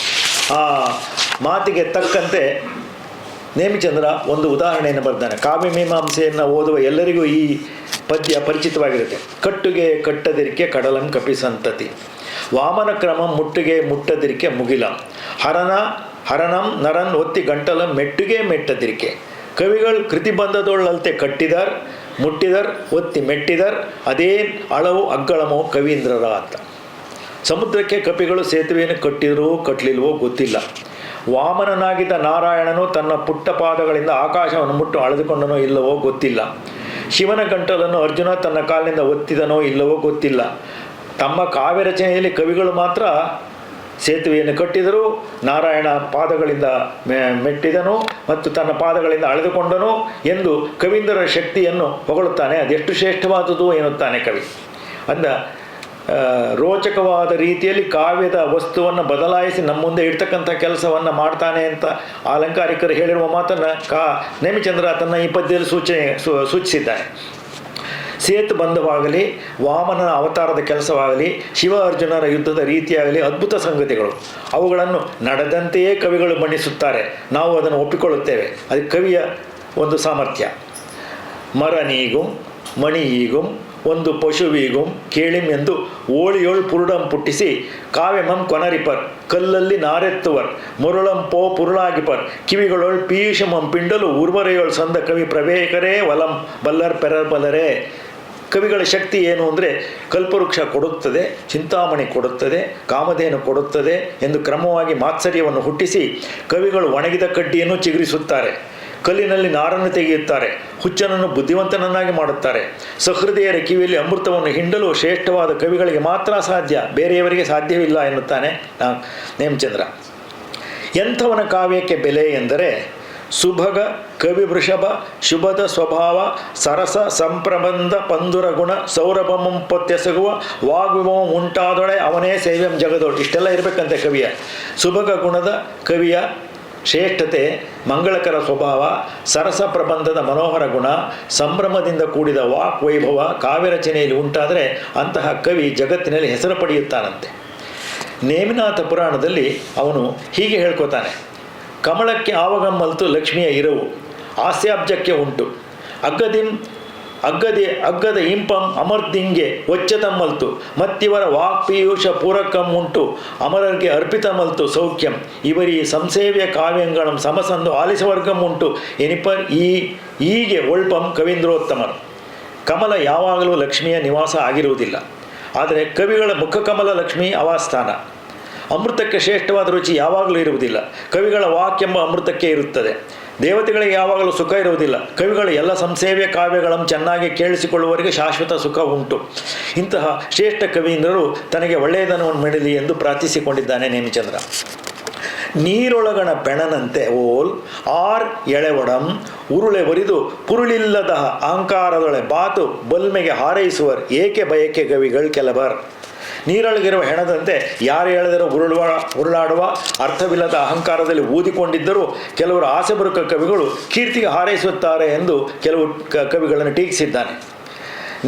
ಆ ಮಾತಿಗೆ ತಕ್ಕಂತೆ ನೇಮಿಚಂದ್ರ ಒಂದು ಉದಾಹರಣೆಯನ್ನು ಬರ್ತಾನೆ. ಕಾವ್ಯಮೀಮಾಂಸೆಯನ್ನು ಓದುವ ಎಲ್ಲರಿಗೂ ಈ ಪದ್ಯ ಪರಿಚಿತವಾಗಿರುತ್ತೆ. ಕಟ್ಟುಗೆ ಕಟ್ಟದಿರಿಕೆ ಕಡಲಂ ಕಪಿಸಂತತಿ, ವಾಮನ ಕ್ರಮಂ ಮುಟ್ಟುಗೆ ಮುಟ್ಟದಿರಿಕೆ ಮುಗಿಲ, ಹರನಂ ನರನ್ ಒತ್ತಿ ಗಂಟಲಂ ಮೆಟ್ಟುಗೆ ಮೆಟ್ಟದಿರಿಕೆ. ಕವಿಗಳು ಕೃತಿಬಂಧದೊಳ್ಳಲ್ತೆ ಕಟ್ಟಿದರ್ ಮುಟ್ಟಿದರ್ ಒತ್ತಿ ಮೆಟ್ಟಿದರ್ ಅದೇ ಅಳವು ಅಗ್ಗಳಮೋ ಕವೀಂದ್ರರ ಅಂತ. ಸಮುದ್ರಕ್ಕೆ ಕಪಿಗಳು ಸೇತುವೆಯನ್ನು ಕಟ್ಟಿದರೋ ಕಟ್ಟಲಿಲ್ವೋ ಗೊತ್ತಿಲ್ಲ. ವಾಮನನಾಗಿದ್ದ ನಾರಾಯಣನು ತನ್ನ ಪುಟ್ಟ ಪಾದಗಳಿಂದ ಆಕಾಶವನ್ನು ಮುಟ್ಟು ಅಳೆದುಕೊಂಡನೋ ಇಲ್ಲವೋ ಗೊತ್ತಿಲ್ಲ. ಶಿವನ ಗಂಟಲನ್ನು ಅರ್ಜುನ ತನ್ನ ಕಾಲಿನಿಂದ ಒತ್ತಿದನೋ ಇಲ್ಲವೋ ಗೊತ್ತಿಲ್ಲ. ತಮ್ಮ ಕಾವ್ಯ ರಚನೆಯಲ್ಲಿ ಕವಿಗಳು ಮಾತ್ರ ಸೇತುವೆಯನ್ನು ಕಟ್ಟಿದರು, ನಾರಾಯಣ ಪಾದಗಳಿಂದ ಮೆಟ್ಟಿದನು ಮತ್ತು ತನ್ನ ಪಾದಗಳಿಂದ ಅಳೆದುಕೊಂಡನು ಎಂದು ಕವೀಂದ್ರರ ಶಕ್ತಿಯನ್ನು ಹೊಗಳುತ್ತಾನೆ. ಅದೆಷ್ಟು ಶ್ರೇಷ್ಠವಾದುದು ಎನ್ನುತ್ತಾನೆ ಕವಿ. ಅಂದ ರೋಚಕವಾದ ರೀತಿಯಲ್ಲಿ ಕಾವ್ಯದ ವಸ್ತುವನ್ನು ಬದಲಾಯಿಸಿ ನಮ್ಮ ಮುಂದೆ ಇಡ್ತಕ್ಕಂಥ ಕೆಲಸವನ್ನು ಮಾಡ್ತಾನೆ ಅಂತ ಅಲಂಕಾರಿಕರು ಹೇಳಿರುವ ಮಾತನ್ನು ನೇಮಿಚಂದ್ರ ತನ್ನ ಈ ಪದ್ಯದಲ್ಲಿ ಸೂಚಿಸಿದ್ದಾನೆ. ಸೇತು ಬಂಧವಾಗಲಿ, ವಾಮನನ ಅವತಾರದ ಕೆಲಸವಾಗಲಿ, ಶಿವ ಅರ್ಜುನರ ಯುದ್ಧದ ರೀತಿಯಾಗಲಿ ಅದ್ಭುತ ಸಂಗತಿಗಳು. ಅವುಗಳನ್ನು ನಡೆದಂತೆಯೇ ಕವಿಗಳು ಬಣ್ಣಿಸುತ್ತಾರೆ. ನಾವು ಅದನ್ನು ಒಪ್ಪಿಕೊಳ್ಳುತ್ತೇವೆ. ಅದು ಕವಿಯ ಒಂದು ಸಾಮರ್ಥ್ಯ. ಮರನೀಗುಂ ಮಣಿಯೀಗುಂ ಒಂದು ಪಶುವೀಗುಂ ಕೇಳಿಂ ಎಂದು ಓಳಿಯೋಳ್ ಪುರುಡಂ ಪುಟ್ಟಿಸಿ ಕಾವ್ಯಮಂ ಕೊನರಿಪರ್ ಕಲ್ಲಲ್ಲಿ ನಾರೆತ್ತುವರ್ ಮುರುಳಂ ಪೋ ಪುರುಳಾಗಿಪರ್ ಕಿವಿಗಳೊಳ್ ಪೀಶಮಂ ಪಿಂಡಲು ಉರ್ವರೆಯೋಳ್ ಸಂದ ಕವಿ ಪ್ರವೇಕರೇ ವಲಂ ಬಲ್ಲರ್ ಪೆರರ್ ಬಲ್ಲರೇ. ಕವಿಗಳ ಶಕ್ತಿ ಏನು ಅಂದರೆ ಕಲ್ಪವೃಕ್ಷ ಕೊಡುತ್ತದೆ, ಚಿಂತಾಮಣಿ ಕೊಡುತ್ತದೆ, ಕಾಮಧೇನು ಕೊಡುತ್ತದೆ ಎಂದು ಕ್ರಮವಾಗಿ ಮಾತ್ಸರ್ಯವನ್ನು ಹುಟ್ಟಿಸಿ ಕವಿಗಳು ಒಣಗಿದ ಕಡ್ಡಿಯನ್ನು ಚಿಗುರಿಸುತ್ತಾರೆ. ಕಲ್ಲಿನಲ್ಲಿ ನಾರನ್ನು ತೆಗೆಯುತ್ತಾರೆ, ಹುಚ್ಚನನ್ನು ಬುದ್ಧಿವಂತನನ್ನಾಗಿ ಮಾಡುತ್ತಾರೆ. ಸಹೃದಯರ ಕಿವಿಯಲ್ಲಿ ಅಮೃತವನ್ನು ಹಿಂಡಲು ಶ್ರೇಷ್ಠವಾದ ಕವಿಗಳಿಗೆ ಮಾತ್ರ ಸಾಧ್ಯ, ಬೇರೆಯವರಿಗೆ ಸಾಧ್ಯವಿಲ್ಲ ಎನ್ನುತ್ತಾನೆ ನೇಮಚಂದ್ರ. ಎಂಥವನ ಕಾವ್ಯಕ್ಕೆ ಬೆಲೆ ಎಂದರೆ ಸುಭಗ ಕವಿ ವೃಷಭ ಶುಭದ ಸ್ವಭಾವ ಸರಸ ಸಂಪ್ರಬಂಧ ಪಂದುರ ಗುಣ ಸೌರಭಮಂ ಪೊತ್ತೆಸಗುವ ವಾಗ್ವಿಭವ ಉಂಟಾದೊಳೆ ಅವನೇ ಸೇವ್ಯಂ ಜಗದೋಳು. ಇಷ್ಟೆಲ್ಲ ಇರಬೇಕಂತೆ ಕವಿಯ. ಸುಭಗ ಗುಣದ ಕವಿಯ ಶ್ರೇಷ್ಠತೆ, ಮಂಗಳಕರ ಸ್ವಭಾವ, ಸರಸ ಪ್ರಬಂಧದ ಮನೋಹರ ಗುಣ, ಸಂಭ್ರಮದಿಂದ ಕೂಡಿದ ವಾಕ್ ವೈಭವ ಕಾವ್ಯರಚನೆಯಲ್ಲಿ ಉಂಟಾದರೆ ಅಂತಹ ಕವಿ ಜಗತ್ತಿನಲ್ಲಿ ಹೆಸರು ಪಡೆಯುತ್ತಾನಂತೆ. ನೇಮಿನಾಥ ಪುರಾಣದಲ್ಲಿ ಅವನು ಹೀಗೆ ಹೇಳ್ಕೊತಾನೆ. ಕಮಲಕ್ಕೆ ಆವಗಮ್ಮಲ್ತು ಲಕ್ಷ್ಮಿಯ ಇರವು, ಹಾಸ್ಯಾಬ್ಜಕ್ಕೆ ಉಂಟು ಅಗ್ಗದ ಇಂಪಂ ಅಮರ್ದಿಂಗೆ ಒಚ್ಚತಮ್ಮಲ್ತು ಮತ್ತಿವರ ವಾಕ್ಪೀಯೂಷ ಪೂರಕಂ ಉಂಟು ಅಮರರಿಗೆ ಅರ್ಪಿತಮಲ್ತು ಸೌಖ್ಯಂ ಇವರಿ ಸಂಸೇವ್ಯ ಕಾವ್ಯಂಗಳಂ ಸಮಸಂದು ಆಲಿಸವರ್ಗಂ ಉಂಟು ಎನಿಪರ್ ಹೀಗೆ ಒಳ್ಪಂ ಕವೀಂದ್ರೋತ್ತಮರು. ಕಮಲ ಯಾವಾಗಲೂ ಲಕ್ಷ್ಮಿಯ ನಿವಾಸ ಆಗಿರುವುದಿಲ್ಲ, ಆದರೆ ಕವಿಗಳ ಮುಖಕಮಲ ಲಕ್ಷ್ಮಿ ಆವಾಸ್ಥಾನ. ಅಮೃತಕ್ಕೆ ಶ್ರೇಷ್ಠವಾದ ರುಚಿ ಯಾವಾಗಲೂ ಇರುವುದಿಲ್ಲ, ಕವಿಗಳ ವಾಕ್ಯೆಂಬ ಅಮೃತಕ್ಕೆ ಇರುತ್ತದೆ. ದೇವತೆಗಳಿಗೆ ಯಾವಾಗಲೂ ಸುಖ ಇರುವುದಿಲ್ಲ, ಕವಿಗಳು ಎಲ್ಲ ಸಂಸೇವ್ಯ ಕಾವ್ಯಗಳನ್ನು ಚೆನ್ನಾಗಿ ಕೇಳಿಸಿಕೊಳ್ಳುವವರಿಗೆ ಶಾಶ್ವತ ಸುಖ ಉಂಟು. ಇಂತಹ ಶ್ರೇಷ್ಠ ಕವೀಂದ್ರರು ತನಗೆ ಒಳ್ಳೆಯದನ್ನು ಮಾಡಲಿ ಎಂದು ಪ್ರಾರ್ಥಿಸಿಕೊಂಡಿದ್ದಾನೆ ನೇಮಿಚಂದ್ರ. ನೀರೊಳಗಣ ಪೆಣನಂತೆ ಓಲ್ ಆರ್ ಎಳೆವಡಂ ಉರುಳೆ ಒರಿದು ಪುರುಳಿಲ್ಲದ ಅಹಂಕಾರದೊಳೆ ಬಾತು ಬಲ್ಮೆಗೆ ಹಾರೈಸುವರ್ ಏಕೆ ಬಯಕೆ ಕವಿಗಳು ಕೆಲವರ್. ನೀರೊಳಗಿರುವ ಹೆಣದಂತೆ ಯಾರು ಎಳೆದರೂ ಉರುಳಾಡುವ ಅರ್ಥವಿಲ್ಲದ ಅಹಂಕಾರದಲ್ಲಿ ಊದಿಕೊಂಡಿದ್ದರೂ ಕೆಲವರು ಆಸೆ ಬರುಕ ಕವಿಗಳು ಕೀರ್ತಿಗೆ ಹಾರೈಸುತ್ತಾರೆ ಎಂದು ಕೆಲವು ಕವಿಗಳನ್ನು ಟೀಕಿಸಿದ್ದಾನೆ.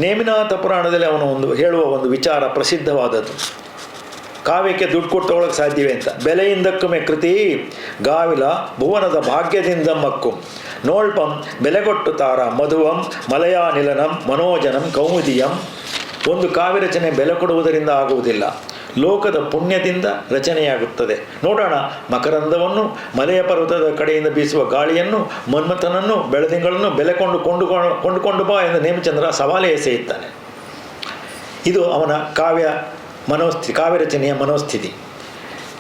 ನೇಮಿನಾಥ ಪುರಾಣದಲ್ಲಿ ಅವನು ಹೇಳುವ ಒಂದು ವಿಚಾರ ಪ್ರಸಿದ್ಧವಾದದ್ದು. ಕಾವ್ಯಕ್ಕೆ ದುಡ್ಡು ಕೊಟ್ಟು ತಗೊಳ್ಳೋಕೆ ಸಾಧ್ಯವೇ ಅಂತ. ಬೆಲೆಯಿಂದಕ್ಕುಮೆ ಕೃತಿ ಗಾವಿಲ ಭುವನದ ಭಾಗ್ಯದಿಂದ ಮಕ್ಕು ನೋಳ್ಪಂ ಬೆಲೆಗೊಟ್ಟು ತಾರ ಮಧುವಂ ಮಲಯಾನಿಲನಂ ಮನೋಜನಂ ಕೌಮುದಿಯಂ. ಒಂದು ಕಾವ್ಯ ರಚನೆ ಬೆಲೆ ಕೊಡುವುದರಿಂದ ಆಗುವುದಿಲ್ಲ, ಲೋಕದ ಪುಣ್ಯದಿಂದ ರಚನೆಯಾಗುತ್ತದೆ. ನೋಡೋಣ, ಮಕರಂದವನ್ನು, ಮಲೆಯ ಪರ್ವತದ ಕಡೆಯಿಂದ ಬೀಸುವ ಗಾಳಿಯನ್ನು, ಮನ್ಮಥನನ್ನು, ಬೆಳದಿಂಗಳನ್ನು ಬೆಲೆ ಕೊಂಡುಕೊಂಡು ಬಾ ಎಂದು ನೇಮಚಂದ್ರ ಸವಾಲೆ ಎಸೆಯುತ್ತಾನೆ. ಇದು ಅವನ ಕಾವ್ಯ ರಚನೆಯ ಮನೋಸ್ಥಿತಿ.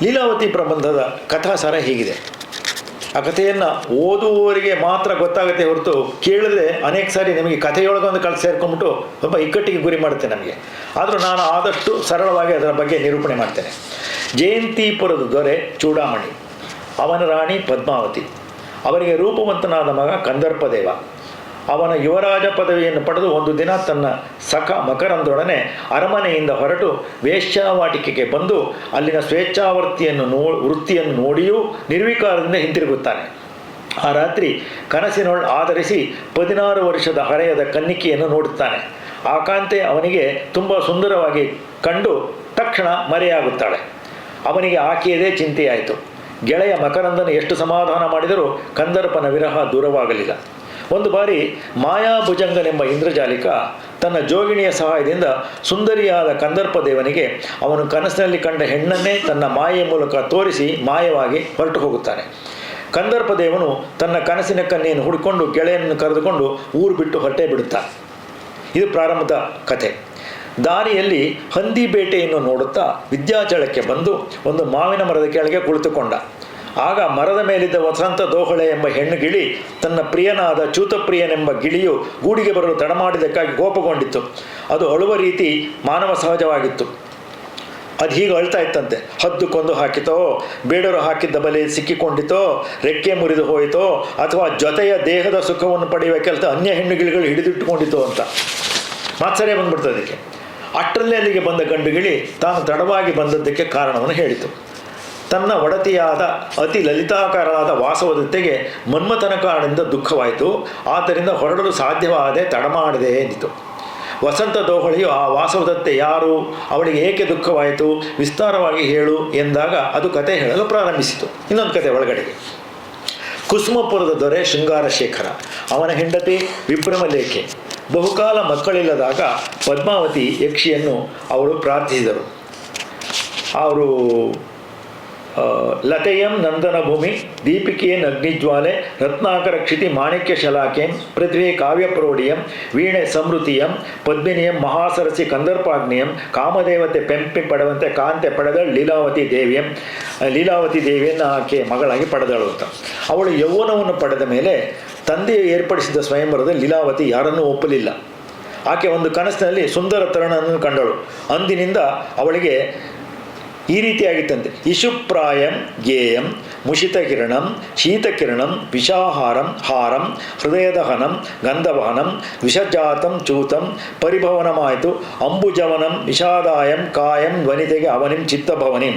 ಲೀಲಾವತಿ ಪ್ರಬಂಧದ ಕಥಾಸಾರ ಹೀಗಿದೆ. ಆ ಕಥೆಯನ್ನು ಓದುವವರಿಗೆ ಮಾತ್ರ ಗೊತ್ತಾಗುತ್ತೆ ಹೊರತು ಕೇಳಿದ್ರೆ ಅನೇಕ ಸಾರಿ ನಿಮಗೆ ಕಥೆಯೊಳಗೊಂದು ಸೇರ್ಕೊಂಡ್ಬಿಟ್ಟು ಸ್ವಲ್ಪ ಇಕ್ಕಟ್ಟಿಗೆ ಗುರಿ ಮಾಡುತ್ತೆ ನಮಗೆ. ಆದರೂ ನಾನು ಆದಷ್ಟು ಸರಳವಾಗಿ ಅದರ ಬಗ್ಗೆ ನಿರೂಪಣೆ ಮಾಡ್ತೇನೆ. ಜಯಂತಿಪುರದ ದೊರೆ ಚೂಡಾಮಣಿ, ಅವನ ರಾಣಿ ಪದ್ಮಾವತಿ, ಅವರಿಗೆ ರೂಪವಂತನಾದ ಮಗ ಕಂದರ್ಪದೇವ. ಅವನ ಯುವರಾಜ ಪದವಿಯನ್ನು ಪಡೆದು ಒಂದು ದಿನ ತನ್ನ ಸಖ ಮಕರಂದೊಡನೆ ಅರಮನೆಯಿಂದ ಹೊರಟು ವೇಶ್ಯಾವಾಟಿಕೆಗೆ ಬಂದು ಅಲ್ಲಿನ ವೃತ್ತಿಯನ್ನು ನೋಡಿಯೂ ನಿರ್ವಿಕಾರದಿಂದ ಹಿಂತಿರುಗುತ್ತಾನೆ. ಆ ರಾತ್ರಿ ಕನಸಿನೊಳ್ ಆಧರಿಸಿ 16 ವರ್ಷದ ಹರೆಯದ ಕನ್ನಿಕೆಯನ್ನು ನೋಡುತ್ತಾನೆ. ಆ ಕಾಂತೆ ಅವನಿಗೆ ತುಂಬ ಸುಂದರವಾಗಿ ಕಂಡು ತಕ್ಷಣ ಮರೆಯಾಗುತ್ತಾಳೆ. ಅವನಿಗೆ ಆಕೆಯದೇ ಚಿಂತೆಯಾಯಿತು. ಗೆಳೆಯ ಮಕರಂದನು ಎಷ್ಟು ಸಮಾಧಾನ ಮಾಡಿದರೂ ಕಂದರ್ಪನ ವಿರಹ ದೂರವಾಗಲಿಲ್ಲ. ಒಂದು ಬಾರಿ ಮಾಯಾಭುಜಂಗನೆಂಬ ಇಂದ್ರಜಾಲಿಕ ತನ್ನ ಜೋಗಿಣಿಯ ಸಹಾಯದಿಂದ ಸುಂದರಿಯಾದ ಕಂದರ್ಪದೇವನಿಗೆ ಅವನು ಕನಸಿನಲ್ಲಿ ಕಂಡ ಹೆಣ್ಣನ್ನೇ ತನ್ನ ಮಾಯೆಯ ಮೂಲಕ ತೋರಿಸಿ ಮಾಯವಾಗಿ ಹೊರಟು ಹೋಗುತ್ತಾನೆ. ಕಂದರ್ಪದೇವನು ತನ್ನ ಕನಸಿನ ಕನ್ನೆಯನ್ನು ಹುಡುಕೊಂಡು ಗೆಳೆಯನನ್ನು ಕರೆದುಕೊಂಡು ಊರು ಬಿಟ್ಟು ಹೊರಟೇ ಬಿಡುತ್ತಾನೆ. ಇದು ಪ್ರಾರಂಭದ ಕಥೆ. ದಾರಿಯಲ್ಲಿ ಹಂದಿ ಬೇಟೆಯನ್ನು ನೋಡುತ್ತಾ ವಿದ್ಯಾಚಳಕ್ಕೆ ಬಂದು ಒಂದು ಮಾವಿನ ಮರದ ಕೆಳಗೆ ಕುಳಿತುಕೊಂಡ. ಆಗ ಮರದ ಮೇಲಿದ್ದ ವಸಂತ ದೋಹಳೆ ಎಂಬ ಹೆಣ್ಣು ಗಿಳಿ ತನ್ನ ಪ್ರಿಯನಾದ ಚ್ಯೂತಪ್ರಿಯನೆಂಬ ಗಿಳಿಯು ಗೂಡಿಗೆ ಬರಲು ತಡಮಾಡಿದ್ದಕ್ಕಾಗಿ ಕೋಪಗೊಂಡಿತ್ತು. ಅದು ಅಳುವ ರೀತಿ ಮಾನವ ಸಹಜವಾಗಿತ್ತು. ಅದು ಹೀಗೆ ಅಳ್ತಾ ಇತ್ತಂತೆ. ಹದ್ದು ಕೊಂದು ಹಾಕಿತೋ, ಬೇಡರು ಹಾಕಿದ್ದ ಬಲೆ ಸಿಕ್ಕಿಕೊಂಡಿತೋ, ರೆಕ್ಕೆ ಮುರಿದು ಹೋಯಿತೋ, ಅಥವಾ ಜೊತೆಯ ದೇಹದ ಸುಖವನ್ನು ಪಡೆಯುವ ಕೆಲಸ ಅನ್ಯ ಹೆಣ್ಣುಗಿಳಿಗಳು ಹಿಡಿದಿಟ್ಟುಕೊಂಡಿತೋ ಅಂತ ಮಾತ್ಸರ್ಯ ಬಂದ್ಬಿಡ್ತದೆ ಅದಕ್ಕೆ. ಅಷ್ಟರಲ್ಲೇ ಅಲ್ಲಿಗೆ ಬಂದ ಗಂಡುಗಿಳಿ ತಾನು ತಡವಾಗಿ ಬಂದದ್ದಕ್ಕೆ ಕಾರಣವನ್ನು ಹೇಳಿತು. ತನ್ನ ಒಡತಿಯಾದ ಅತಿ ಲಲಿತಾಕಾರವಾದ ವಾಸವದತ್ತೆಗೆ ಮನ್ಮಥನ ಕಾರಣದಿಂದ ದುಃಖವಾಯಿತು. ಆದ್ದರಿಂದ ಹೊರಡಲು ಸಾಧ್ಯವಾಗದೆ ತಡಮಾಡದೆ ಎಂದಿತು. ವಸಂತ ದೋಹಳೆಯು ಆ ವಾಸವದತ್ತೆ ಯಾರು, ಅವಳಿಗೆ ಏಕೆ ದುಃಖವಾಯಿತು, ವಿಸ್ತಾರವಾಗಿ ಹೇಳು ಎಂದಾಗ ಅದು ಕತೆ ಹೇಳಲು ಪ್ರಾರಂಭಿಸಿತು. ಇನ್ನೊಂದು ಕತೆ ಒಳಗಡೆಗೆ. ಕುಸುಮಪುರದ ದೊರೆ ಶೃಂಗಾರಶೇಖರ, ಅವನ ಹೆಂಡತಿ ವಿಭ್ರಮಲೇಖೆ ಬಹುಕಾಲ ಮಕ್ಕಳಿಲ್ಲದಾಗ ಪದ್ಮಾವತಿ ಯಕ್ಷಿಯನ್ನು ಅವರು ಪ್ರಾರ್ಥಿಸಿದರು. ಅವರು ಲತೆಯಂ ನಂದನ ಭೂಮಿ ದೀಪಿಕೆಯನ್ ಅಗ್ನಿಜ್ವಾಲೆ ರತ್ನಾಕರ ಕ್ಷಿತಿ ಮಾಣಿಕ್ಯ ಶಲಾಕೆಂ ಪೃಥ್ವಿ ಕಾವ್ಯಪ್ರೋಡಿಯಂ ವೀಣೆ ಸಮೃತಿಯಂ ಪದ್ಮಿನಿಯಂ ಮಹಾಸರಸಿ ಕಂದರ್ಪಾಗ್ನಿಯಂ ಕಾಮದೇವತೆ ಪೆಂಪಿ ಪಡೆದಂತೆ ಕಾಂತೆ ಪಡೆದಳು ಲೀಲಾವತಿ ದೇವಿಯನ್ನು ಆಕೆ ಮಗಳಾಗಿ ಪಡೆದಳು ಅಂತ. ಅವಳು ಯೌವನವನ್ನು ಪಡೆದ ಮೇಲೆ ತಂದೆಯು ಏರ್ಪಡಿಸಿದ ಸ್ವಯಂವರದಲ್ಲಿ ಲೀಲಾವತಿ ಯಾರನ್ನೂ ಒಪ್ಪಲಿಲ್ಲ. ಆಕೆ ಒಂದು ಕನಸಿನಲ್ಲಿ ಸುಂದರ ತರುಣನನ್ನು ಕಂಡಳು. ಅಂದಿನಿಂದ ಅವಳಿಗೆ ಈ ರೀತಿಯಾಗಿತ್ತಂತೆ: ಇಶುಪ್ರಾಯಂ ಗೇಯಂ ಮುಷಿತಕಿರಣಂ ಶೀತಕಿರಣಂ ವಿಷಾಹಾರಂ ಹಾರಂ ಹೃದಯದಹನಂ ಗಂಧವಹನಂ ವಿಷಜಾತಂ ಚೂತಂ ಪರಿಭವನಮಾಯಿತು ಅಂಬುಜವನಂ ವಿಷಾದಾಯಂ ಕಾಯಂ ಧ್ವನಿತೆಗೆ ಅವನಿಂ ಚಿತ್ತಭವನಿಂ.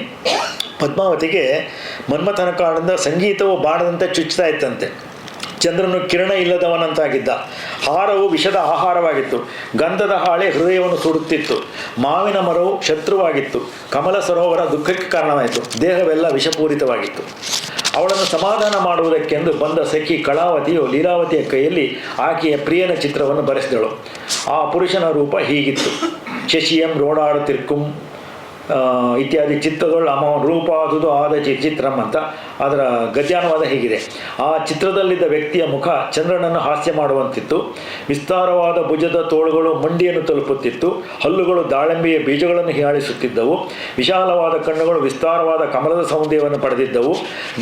ಪದ್ಮಾವತಿಗೆ ಮನ್ಮಥನ ಕಾರಣದಿಂದ ಸಂಗೀತವು ಬಾಣದಂತೆ ಚುಚ್ಚುತ್ತಾ ಇತ್ತಂತೆ. ಚಂದ್ರನು ಕಿರಣ ಇಲ್ಲದವನಂತಾಗಿದ್ದ. ಹಾರವು ವಿಷದ ಆಹಾರವಾಗಿತ್ತು. ಗಂಧದ ಹಾಳೆ ಹೃದಯವನ್ನು ಸುಡುತ್ತಿತ್ತು. ಮಾವಿನ ಮರವು ಶತ್ರುವಾಗಿತ್ತು. ಕಮಲ ಸರೋವರ ದುಃಖಕ್ಕೆ ಕಾರಣವಾಯಿತು. ದೇಹವೆಲ್ಲ ವಿಷಪೂರಿತವಾಗಿತ್ತು. ಅವಳನ್ನು ಸಮಾಧಾನ ಮಾಡುವುದಕ್ಕೆಂದು ಬಂದ ಸಖಿ ಕಳಾವತಿಯು ಲೀಲಾವತಿಯ ಕೈಯಲ್ಲಿ ಆಕೆಯ ಪ್ರಿಯನ ಚಿತ್ರವನ್ನು ಬರೆಸಿದಳು. ಆ ಪುರುಷನ ರೂಪ ಹೀಗಿತ್ತು: ಶಶಿಯಂ ರೋಡಾಡುತ್ತಿರ್ಕುಂ ಇತ್ಯಾದಿ ಚಿತ್ರದೊಳು ಅಮ್ಮವನ ರೂಪಾದುದು ಆದ ಚಿತ್ರಂ ಅಂತ ಅದರ ಗದ್ಯಾನುವಾದ ಹೀಗಿದೆ. ಆ ಚಿತ್ರದಲ್ಲಿದ್ದ ವ್ಯಕ್ತಿಯ ಮುಖ ಚಂದ್ರನನ್ನು ಹಾಸ್ಯ ಮಾಡುವಂತಿತ್ತು. ವಿಸ್ತಾರವಾದ ಭುಜದ ತೋಳುಗಳು ಮಂಡಿಯನ್ನು ತಲುಪುತ್ತಿತ್ತು. ಹಲ್ಲುಗಳು ದಾಳಿಂಬೆಯ ಬೀಜಗಳನ್ನು ಹೀಯಾಳಿಸುತ್ತಿದ್ದವು. ವಿಶಾಲವಾದ ಕಣ್ಣುಗಳು ವಿಸ್ತಾರವಾದ ಕಮಲದ ಸೌಂದರ್ಯವನ್ನು ಪಡೆದಿದ್ದವು.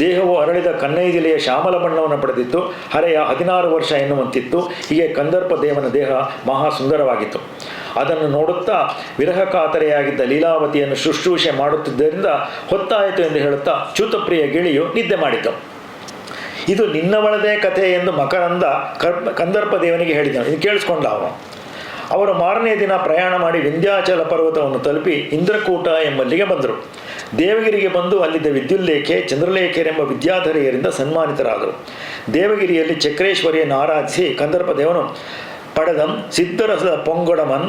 ದೇಹವು ಅರಳಿದ ಕನ್ನೈದಿಲೆಯ ಶ್ಯಾಮಲ ಬಣ್ಣವನ್ನು ಪಡೆದಿತ್ತು. ಹರೆಯ 16 ವರ್ಷ ಎನ್ನುವಂತಿತ್ತು. ಹೀಗೆ ಕಂದರ್ಪ ದೇವನ ದೇಹ ಮಹಾ ಸುಂದರವಾಗಿತ್ತು. ಅದನ್ನು ನೋಡುತ್ತಾ ವಿರಹ ಕಾತರೆಯಾಗಿದ್ದ ಲೀಲಾವತಿಯನ್ನು ಶುಶ್ರೂಷೆ ಮಾಡುತ್ತಿದ್ದರಿಂದ ಹೊತ್ತಾಯಿತು ಎಂದು ಹೇಳುತ್ತಾ ಚ್ಯೂತಪ್ರಿಯ ಗಿಳಿಯು ನಿದ್ದೆ ಮಾಡಿತು. ಇದು ನಿನ್ನವಳದೇ ಕಥೆ ಎಂದು ಮಕರಂದ ಕಂದರ್ಪ ದೇವನಿಗೆ ಹೇಳಿದನು. ಇದು ಕೇಳಿಸ್ಕೊಂಡ ಅವರು ಮಾರನೇ ದಿನ ಪ್ರಯಾಣ ಮಾಡಿ ವಿಂಧ್ಯಾಚಲ ಪರ್ವತವನ್ನು ತಲುಪಿ ಇಂದ್ರಕೂಟ ಎಂಬಲ್ಲಿಗೆ ಬಂದರು. ದೇವಗಿರಿಗೆ ಬಂದು ಅಲ್ಲಿದ್ದ ವಿದ್ಯುಲ್ಲೇಖೆ ಚಂದ್ರಲೇಖೆರೆಂಬ ವಿದ್ಯಾಧರೆಯರಿಂದ ಸನ್ಮಾನಿತರಾದರು. ದೇವಗಿರಿಯಲ್ಲಿ ಚಕ್ರೇಶ್ವರಿಯನ್ನು ಆರಾಧಿಸಿ ಕಂದರ್ಪ ದೇವನು ಪಡೆದಂ ಸಿದ್ಧರಸದ ಪೊಂಗೊಡಮನ್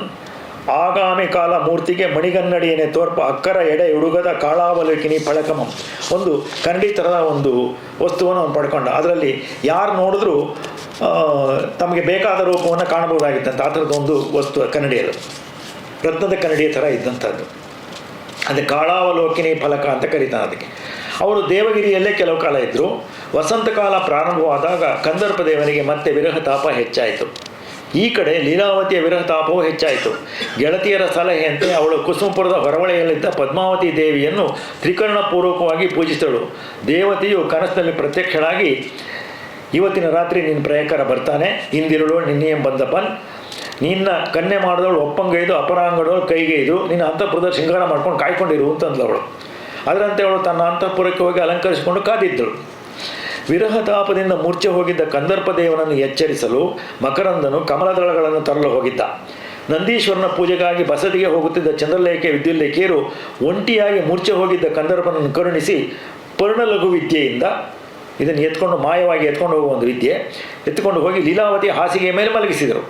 ಆಗಾಮಿ ಕಾಲ ಮೂರ್ತಿಗೆ ಮಣಿಗನ್ನಡಿಯನ್ನೇ ತೋರ್ಪ ಅಕ್ಕರ ಎಡೆ ಹುಡುಗದ ಕಾಳಾವಲಕಿನಿ ಪಳಕಮಂ. ಒಂದು ಕನ್ನಡಿ ಥರದ ಒಂದು ವಸ್ತುವನ್ನು ಅವನು ಪಡ್ಕೊಂಡ. ಅದರಲ್ಲಿ ಯಾರು ನೋಡಿದ್ರೂ ತಮಗೆ ಬೇಕಾದ ರೂಪವನ್ನು ಕಾಣಬಹುದಾಗಿತ್ತಂತ. ಆ ಥರದ ಒಂದು ವಸ್ತು ಕನ್ನಡಿಯದು ರತ್ನದ ಕನ್ನಡಿಯ ಥರ ಇದ್ದಂಥದ್ದು. ಅದು ಕಾಳಾವಲೋಕಿನಿ ಫಲಕ ಅಂತ ಕರೀತಾನೆ ಅದಕ್ಕೆ. ಅವರು ದೇವಗಿರಿಯಲ್ಲೇ ಕೆಲವು ಕಾಲ ಇದ್ದರು. ವಸಂತ ಕಾಲ ಪ್ರಾರಂಭವಾದಾಗ ಕಂದರ್ಪ ದೇವನಿಗೆ ಮತ್ತೆ ವಿರಹ ತಾಪ ಹೆಚ್ಚಾಯಿತು. ಈ ಕಡೆ ಲೀಲಾವತಿಯ ವಿರಹ ತಾಪವು ಹೆಚ್ಚಾಯಿತು. ಗೆಳತಿಯರ ಸಲಹೆಯಂತೆ ಅವಳು ಕುಸುಮಪುರದ ಹೊರವಳೆಯಲ್ಲಿದ್ದ ಪದ್ಮಾವತಿ ದೇವಿಯನ್ನು ತ್ರಿಕರಣಪೂರ್ವಕವಾಗಿ ಪೂಜಿಸಿದಳು. ದೇವತೆಯು ಕನಸಿನಲ್ಲಿ ಪ್ರತ್ಯಕ್ಷಳಾಗಿ, ಇವತ್ತಿನ ರಾತ್ರಿ ನಿನ್ನ ಪ್ರಯಾಕರ ಬರ್ತಾನೆ, ಇಂದಿರುಳು ನಿನ್ನೆಯಂ ಬಂದಪ್ಪನ್, ನಿನ್ನ ಕನ್ಯೆ ಮಾಡಿದವಳು ಒಪ್ಪಂಗೈದು ಅಪರಾಂಗಡವಳು ಕೈಗೈದು, ನಿನ್ನ ಅಂತಃಪುರದ ಶೃಂಗಾರ ಮಾಡ್ಕೊಂಡು ಕಾಯ್ಕೊಂಡಿರು ಅಂತಂದವಳು. ಅದರಂತೆ ಅವಳು ತನ್ನ ಅಂತಃಪುರಕ್ಕೆ ಹೋಗಿ ಅಲಂಕರಿಸಿಕೊಂಡು ಕಾದಿದ್ದಳು. ವಿರಹ ತಾಪದಿಂದ ಮೂರ್ಛೆ ಹೋಗಿದ್ದ ಕಂದರ್ಪ ದೇವನನ್ನು ಎಚ್ಚರಿಸಲು ಮಕರಂದನು ಕಮಲದಳಗಳನ್ನು ತರಲು ಹೋಗಿದ್ದ. ನಂದೀಶ್ವರನ ಪೂಜೆಗಾಗಿ ಬಸದಿಗೆ ಹೋಗುತ್ತಿದ್ದ ಚಂದ್ರಲೇಖೆ ವಿದ್ಯುಲ್ಲೇಖಿಯರು ಒಂಟಿಯಾಗಿ ಮೂರ್ಛೆ ಹೋಗಿದ್ದ ಕಂದರ್ಪನನ್ನು ಕರುಣಿಸಿ ಪರ್ಣಲಘು ವಿದ್ಯೆಯಿಂದ, ಇದನ್ನು ಮಾಯವಾಗಿ ಎತ್ಕೊಂಡು ಹೋಗುವ ಒಂದು ವಿದ್ಯೆ, ಎತ್ಕೊಂಡು ಹೋಗಿ ಲೀಲಾವತಿಯ ಹಾಸಿಗೆಯ ಮೇಲೆ ಮಲಗಿಸಿದರು.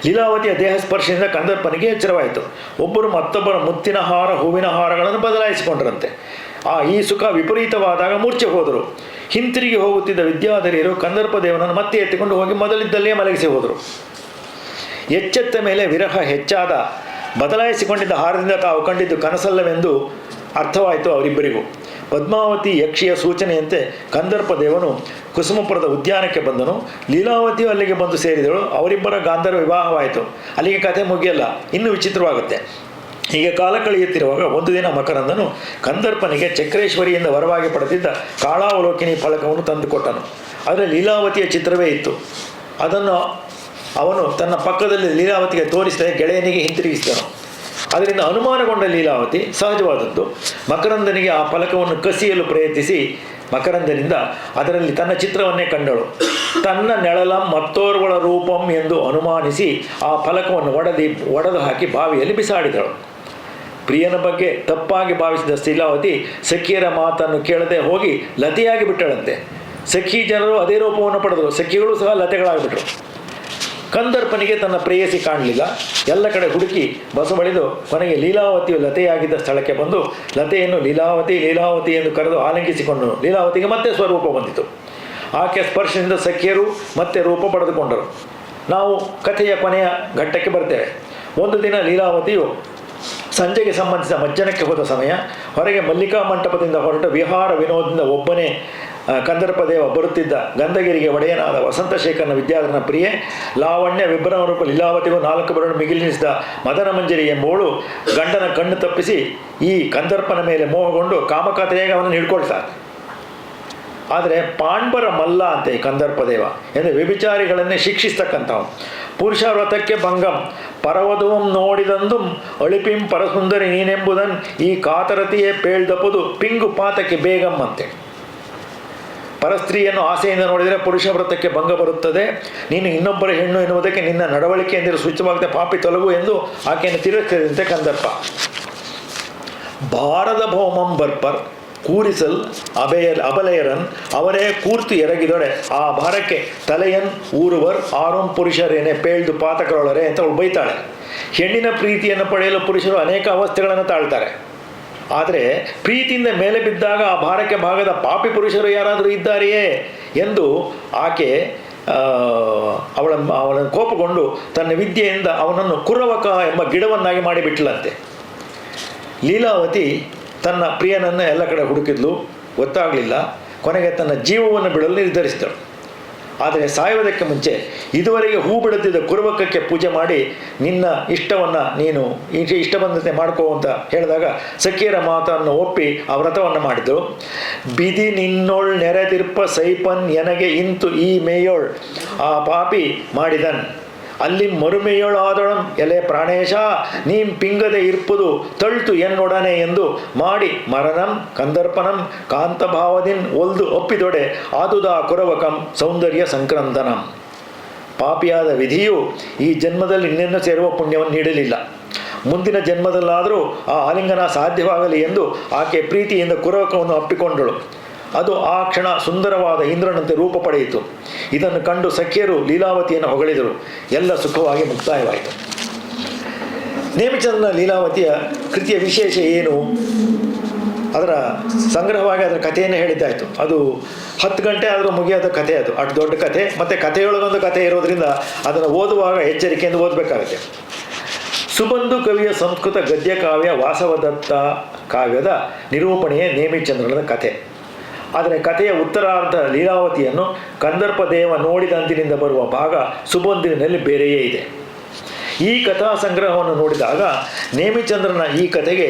ಲೀಲಾವತಿಯ ದೇಹ ಸ್ಪರ್ಶದಿಂದ ಕಂದರ್ಪನಿಗೆ ಎಚ್ಚರವಾಯಿತು. ಒಬ್ಬರು ಮತ್ತೊಬ್ಬರ ಮುತ್ತಿನ ಹಾರ ಹೂವಿನ ಹಾರಗಳನ್ನು ಬದಲಾಯಿಸಿಕೊಂಡರಂತೆ. ಈ ಸುಖ ವಿಪರೀತವಾದಾಗ ಮೂರ್ಛೆ ಹೋದರು. ಹಿಂತಿರುಗಿ ಹೋಗುತ್ತಿದ್ದ ವಿದ್ಯಾಧರಿಯರು ಕಂದರ್ಪ ದೇವನನ್ನು ಮತ್ತೆ ಎತ್ತಿಕೊಂಡು ಹೋಗಿ ಮೊದಲಿದ್ದಲ್ಲೇ ಮಲಗಿಸಿ ಹೋದರು. ಎಚ್ಚೆತ್ತ ಮೇಲೆ ವಿರಹ ಹೆಚ್ಚಾದ. ಬದಲಾಯಿಸಿಕೊಂಡಿದ್ದ ಹಾರದಿಂದ ತಾವು ಕಂಡಿದ್ದು ಕನಸಲ್ಲವೆಂದು ಅರ್ಥವಾಯಿತು ಅವರಿಬ್ಬರಿಗೂ. ಪದ್ಮಾವತಿ ಯಕ್ಷಿಯ ಸೂಚನೆಯಂತೆ ಕಂದರ್ಪ ದೇವನು ಕುಸುಮಪುರದ ಉದ್ಯಾನಕ್ಕೆ ಬಂದನು. ಲೀಲಾವತಿಯು ಅಲ್ಲಿಗೆ ಬಂದು ಸೇರಿದಳು. ಅವರಿಬ್ಬರ ಗಾಂಧರ್ವ ವಿವಾಹವಾಯಿತು. ಅಲ್ಲಿಗೆ ಕಥೆ ಮುಗಿಯಲ್ಲ, ಇನ್ನೂ ವಿಚಿತ್ರವಾಗುತ್ತೆ. ಹೀಗೆ ಕಾಲ ಕಳೆಯುತ್ತಿರುವಾಗ ಒಂದು ದಿನ ಮಕರಂದನು ಕಂದರ್ಪನಿಗೆ ಚಕ್ರೇಶ್ವರಿಯಿಂದ ವರವಾಗಿ ಪಡೆದಿದ್ದ ಕಾಳಾವಲೋಕಿನಿ ಫಲಕವನ್ನು ತಂದುಕೊಟ್ಟನು. ಅದರಲ್ಲಿ ಲೀಲಾವತಿಯ ಚಿತ್ರವೇ ಇತ್ತು. ಅದನ್ನು ಅವನು ತನ್ನ ಪಕ್ಕದಲ್ಲಿ ಲೀಲಾವತಿಗೆ ತೋರಿಸಿದ ಗೆಳೆಯನಿಗೆ ಹಿಂತಿರುಗಿಸಿದನು. ಅದರಿಂದ ಅನುಮಾನಗೊಂಡ ಲೀಲಾವತಿ ಸಹಜವಾದದ್ದು ಮಕರಂದನಿಗೆ ಆ ಫಲಕವನ್ನು ಕಸಿಯಲು ಪ್ರಯತ್ನಿಸಿ ಮಕರಂದನಿಂದ ಅದರಲ್ಲಿ ತನ್ನ ಚಿತ್ರವನ್ನೇ ಕಂಡಳು. ತನ್ನ ನೆಳಲಂ ಮತ್ತೋರ್ವಳ ರೂಪಂ ಎಂದು ಅನುಮಾನಿಸಿ ಆ ಫಲಕವನ್ನು ಒಡೆದು ಹಾಕಿ ಬಾವಿಯಲ್ಲಿ ಬಿಸಾಡಿದಳು. ಪ್ರಿಯನ ಬಗ್ಗೆ ತಪ್ಪಾಗಿ ಭಾವಿಸಿದ ಲೀಲಾವತಿ ಸಖಿಯರ ಮಾತನ್ನು ಕೇಳದೆ ಹೋಗಿ ಲತೆಯಾಗಿ ಬಿಟ್ಟಳಂತೆ. ಸಖಿ ಜನರು ಅದೇ ರೂಪವನ್ನು ಪಡೆದರು. ಸಖಿಗಳು ಸಹ ಲತೆಗಳಾಗಿಬಿಟ್ರು. ಕಂದರ್ಪನಿಗೆ ತನ್ನ ಪ್ರೇಯಸಿ ಕಾಣಲಿಲ್ಲ. ಎಲ್ಲ ಕಡೆ ಹುಡುಕಿ ಬಸವಳಿದು ಕೊನೆಗೆ ಲೀಲಾವತಿಯು ಲತೆಯಾಗಿದ್ದ ಸ್ಥಳಕ್ಕೆ ಬಂದು ಲತೆಯನ್ನು ಲೀಲಾವತಿ ಲೀಲಾವತಿ ಎಂದು ಕರೆದು ಆಲಿಂಗಿಸಿಕೊಂಡನು. ಲೀಲಾವತಿಗೆ ಮತ್ತೆ ಸ್ವರೂಪ ಬಂದಿತು. ಆಕೆ ಸ್ಪರ್ಶದಿಂದ ಸಖಿಯರು ಮತ್ತೆ ರೂಪ ಪಡೆದುಕೊಂಡರು. ನಾವು ಕಥೆಯ ಕೊನೆಯ ಘಟ್ಟಕ್ಕೆ ಬರ್ತೇವೆ. ಒಂದು ದಿನ ಲೀಲಾವತಿಯು ಸಂಜೆಗೆ ಸಂಬಂಧಿಸಿದ ಮಜ್ಜನಕ್ಕೆ ಹೋದ ಸಮಯ ಹೊರಗೆ ಮಲ್ಲಿಕಾ ಮಂಟಪದಿಂದ ಹೊರಟ ವಿಹಾರ ವಿನೋದದಿಂದ ಒಬ್ಬನೇ ಕಂದರ್ಪದೇವ ಬರುತ್ತಿದ್ದ. ಗಂಧಗಿರಿಗೆ ಒಡೆಯನಾದ ವಸಂತಶೇಖರನ ವಿದ್ಯಾಧರನ ಪ್ರಿಯೆ ಲಾವಣ್ಯ ವಿಭ್ರಮರೂಪ ಲೀಲಾವತಿಗೂ 4 ಬೆರಳು ಮಿಗಿಲಿನಿಸಿದ ಮದನ ಮಂಜರಿ ಎಂಬವಳು ಗಂಡನ ಕಣ್ಣು ತಪ್ಪಿಸಿ ಈ ಕಂದರ್ಪನ ಮೇಲೆ ಮೋಹಗೊಂಡು ಕಾಮಕಥೆಯಾಗಿ ಅವನನ್ನು ಹಿಡ್ಕೊಳ್ತಾನೆ. ಆದರೆ ಪಾಂಡ್ಬರ ಮಲ್ಲ ಅಂತೆ ಈ ಕಂದರ್ಪದೇವ ಎಂದು ವ್ಯಭಿಚಾರಿಗಳನ್ನೇ ಶಿಕ್ಷಿಸ್ತಕ್ಕಂಥವು. ಪುರುಷ ವ್ರತಕ್ಕೆ ಭಂಗಂ ಪರವಧುವಂ ನೋಡಿದಂದು ಅಳಿಪಿಂ ಪರಸುಂದರಿ ನೀನೆಂಬುದನ್ ಈ ಕಾತರತಿಯೇ ಪೇಳ್ದಪುದು ಪಿಂಗು ಪಾತಕ್ಕೆ ಬೇಗಂ ಅಂತೆ. ಪರಸ್ತ್ರೀಯನ್ನು ಆಸೆಯಿಂದ ನೋಡಿದರೆ ಪುರುಷ ವ್ರತಕ್ಕೆ ಭಂಗ ಬರುತ್ತದೆ. ನೀನು ಇನ್ನೊಬ್ಬರ ಹೆಣ್ಣು ಎನ್ನುವುದಕ್ಕೆ ನಿನ್ನ ನಡವಳಿಕೆಯಂದಿರು ಸೂಚಿತವಾಗದೆ ಪಾಪಿ ತೊಲಗು ಎಂದು ಆಕೆಯನ್ನು ತಿರಸ್ಕರಿಸಿದಂತೆ ಕಂದರ್ಪ. ಭಾರದ ಭೌಮಂ ಬರ್ಪರ್ ಕೂರಿಸಲ್ ಅಬಲೆಯರನ್ ಅವರೇ ಕೂರ್ತು ಎರಗಿದೊಡೆ ಆ ಭಾರಕ್ಕೆ ತಲೆಯನ್ ಊರುವರ್ ಆರುಂ ಪುರುಷರೇನೆ ಪೇಳ್ದು ಪಾತಕರೊಳರೆ ಅಂತ ಅವಳು ಬೈತಾಳೆ. ಹೆಣ್ಣಿನ ಪ್ರೀತಿಯನ್ನು ಪಡೆಯಲು ಪುರುಷರು ಅನೇಕ ಅವಸ್ಥೆಗಳನ್ನು ತಾಳ್ತಾರೆ. ಆದರೆ ಪ್ರೀತಿಯಿಂದ ಮೇಲೆ ಬಿದ್ದಾಗ ಆ ಭಾರಕ್ಕೆ ಭಾಗದ ಪಾಪಿ ಪುರುಷರು ಯಾರಾದರೂ ಇದ್ದಾರೆಯೇ ಎಂದು ಆಕೆ ಅವಳನ್ನು ಕೋಪಗೊಂಡು ತನ್ನ ವಿದ್ಯೆಯಿಂದ ಅವನನ್ನು ಕುರವಕ ಎಂಬ ಗಿಡವನ್ನಾಗಿ ಮಾಡಿಬಿಟ್ಲಂತೆ. ಲೀಲಾವತಿ ತನ್ನ ಪ್ರಿಯನನ್ನು ಎಲ್ಲ ಕಡೆ ಹುಡುಕಿದ್ಲು, ಗೊತ್ತಾಗಲಿಲ್ಲ. ಕೊನೆಗೆ ತನ್ನ ಜೀವವನ್ನು ಬಿಡಲು ನಿರ್ಧರಿಸಿದಳು. ಆದರೆ ಸಾಯುವುದಕ್ಕೆ ಮುಂಚೆ ಇದುವರೆಗೆ ಹೂ ಬಿಡುತ್ತಿದ್ದ ಕುರುಬಕಕ್ಕೆ ಪೂಜೆ ಮಾಡಿ ನಿನ್ನ ಇಷ್ಟವನ್ನು ನೀನು ಇಷ್ಟ ಬಂದಂತೆ ಮಾಡ್ಕೋ ಅಂತ ಹೇಳಿದಾಗ ಸಖಿಯರ ಮಾತನ್ನು ಒಪ್ಪಿ ಆ ವ್ರತವನ್ನು ಮಾಡಿದ್ದು. ಬಿದಿ ನಿನ್ನೊಳ್ ನೆರೆದಿರ್ಪ ಸೈಪನ್ ಎನಗೆ ಇಂತು ಈ ಮೇಯೋಳ್ ಆ ಪಾಪಿ ಮಾಡಿದನ್ ಅಲ್ಲಿ ಮರುಮೆಯೊಳಾದೊಳಂ ಎಲೆ ಪ್ರಾಣೇಶ ನೀಂ ಪಿಂಗದೆ ಇರ್ಪುದು ತಳ್ತು ಎನ್ನೊಡನೆ ಎಂದು ಮಾಡಿ ಮರಣಂ ಕಂದರ್ಪನಂ ಕಾಂತಭಾವದಿನ್ ಒಲ್ದು ಒಪ್ಪಿದೊಡೆ ಆದುದಾ ಕುರವಕಂ ಸೌಂದರ್ಯ ಸಂಕ್ರಂದನಂ. ಪಾಪಿಯಾದ ವಿಧಿಯು ಈ ಜನ್ಮದಲ್ಲಿ ಇನ್ನೆನ್ನು ಸೇರುವ ಪುಣ್ಯವನ್ನು ನೀಡಲಿಲ್ಲ. ಮುಂದಿನ ಜನ್ಮದಲ್ಲಾದರೂ ಆ ಆಲಿಂಗನ ಸಾಧ್ಯವಾಗಲಿ ಎಂದು ಆಕೆ ಪ್ರೀತಿಯಿಂದ ಕುರವಕವನ್ನು ಅಪ್ಪಿಕೊಂಡಳು. ಅದು ಆ ಕ್ಷಣ ಸುಂದರವಾದ ಇಂದ್ರನಂತೆ ರೂಪ ಪಡೆಯಿತು. ಇದನ್ನು ಕಂಡು ಸಖಿಯರು ಲೀಲಾವತಿಯನ್ನು ಹೊಗಳಿದರು. ಎಲ್ಲ ಸುಖವಾಗಿ ಮುಕ್ತಾಯವಾಯಿತು. ನೇಮಿಚಂದ್ರನ ಲೀಲಾವತಿಯ ಕೃತಿಯ ವಿಶೇಷ ಏನು? ಅದರ ಸಂಗ್ರಹವಾಗಿ ಅದರ ಕಥೆಯನ್ನು ಹೇಳಿದ್ದಾಯಿತು. ಅದು 10 ಗಂಟೆ ಆದರೂ ಮುಗಿಯೋದ ಕಥೆ. ಅದು ಅಷ್ಟು ದೊಡ್ಡ ಕಥೆ. ಮತ್ತು ಕಥೆಯೊಳಗೊಂದು ಕಥೆ ಇರೋದರಿಂದ ಅದನ್ನು ಓದುವಾಗ ಎಚ್ಚರಿಕೆಯಿಂದ ಓದಬೇಕಾಗುತ್ತೆ. ಸುಬಂಧು ಕವಿಯ ಸಂಸ್ಕೃತ ಗದ್ಯ ಕಾವ್ಯ ವಾಸವದತ್ತ ಕಾವ್ಯದ ನಿರೂಪಣೆಯೇ ನೇಮಿಚಂದ್ರನ ಕಥೆ. ಆದರೆ ಕಥೆಯ ಉತ್ತರಾರ್ಧ ಲೀಲಾವತಿಯನ್ನು ಕಂದರ್ಪದೇವ ನೋಡಿದಂದಿನಿಂದ ಬರುವ ಭಾಗ ಸುಬಂಧುವಿನಲ್ಲಿ ಬೇರೆಯೇ ಇದೆ. ಈ ಕಥಾ ಸಂಗ್ರಹವನ್ನು ನೋಡಿದಾಗ ನೇಮಿಚಂದ್ರನ ಈ ಕಥೆಗೆ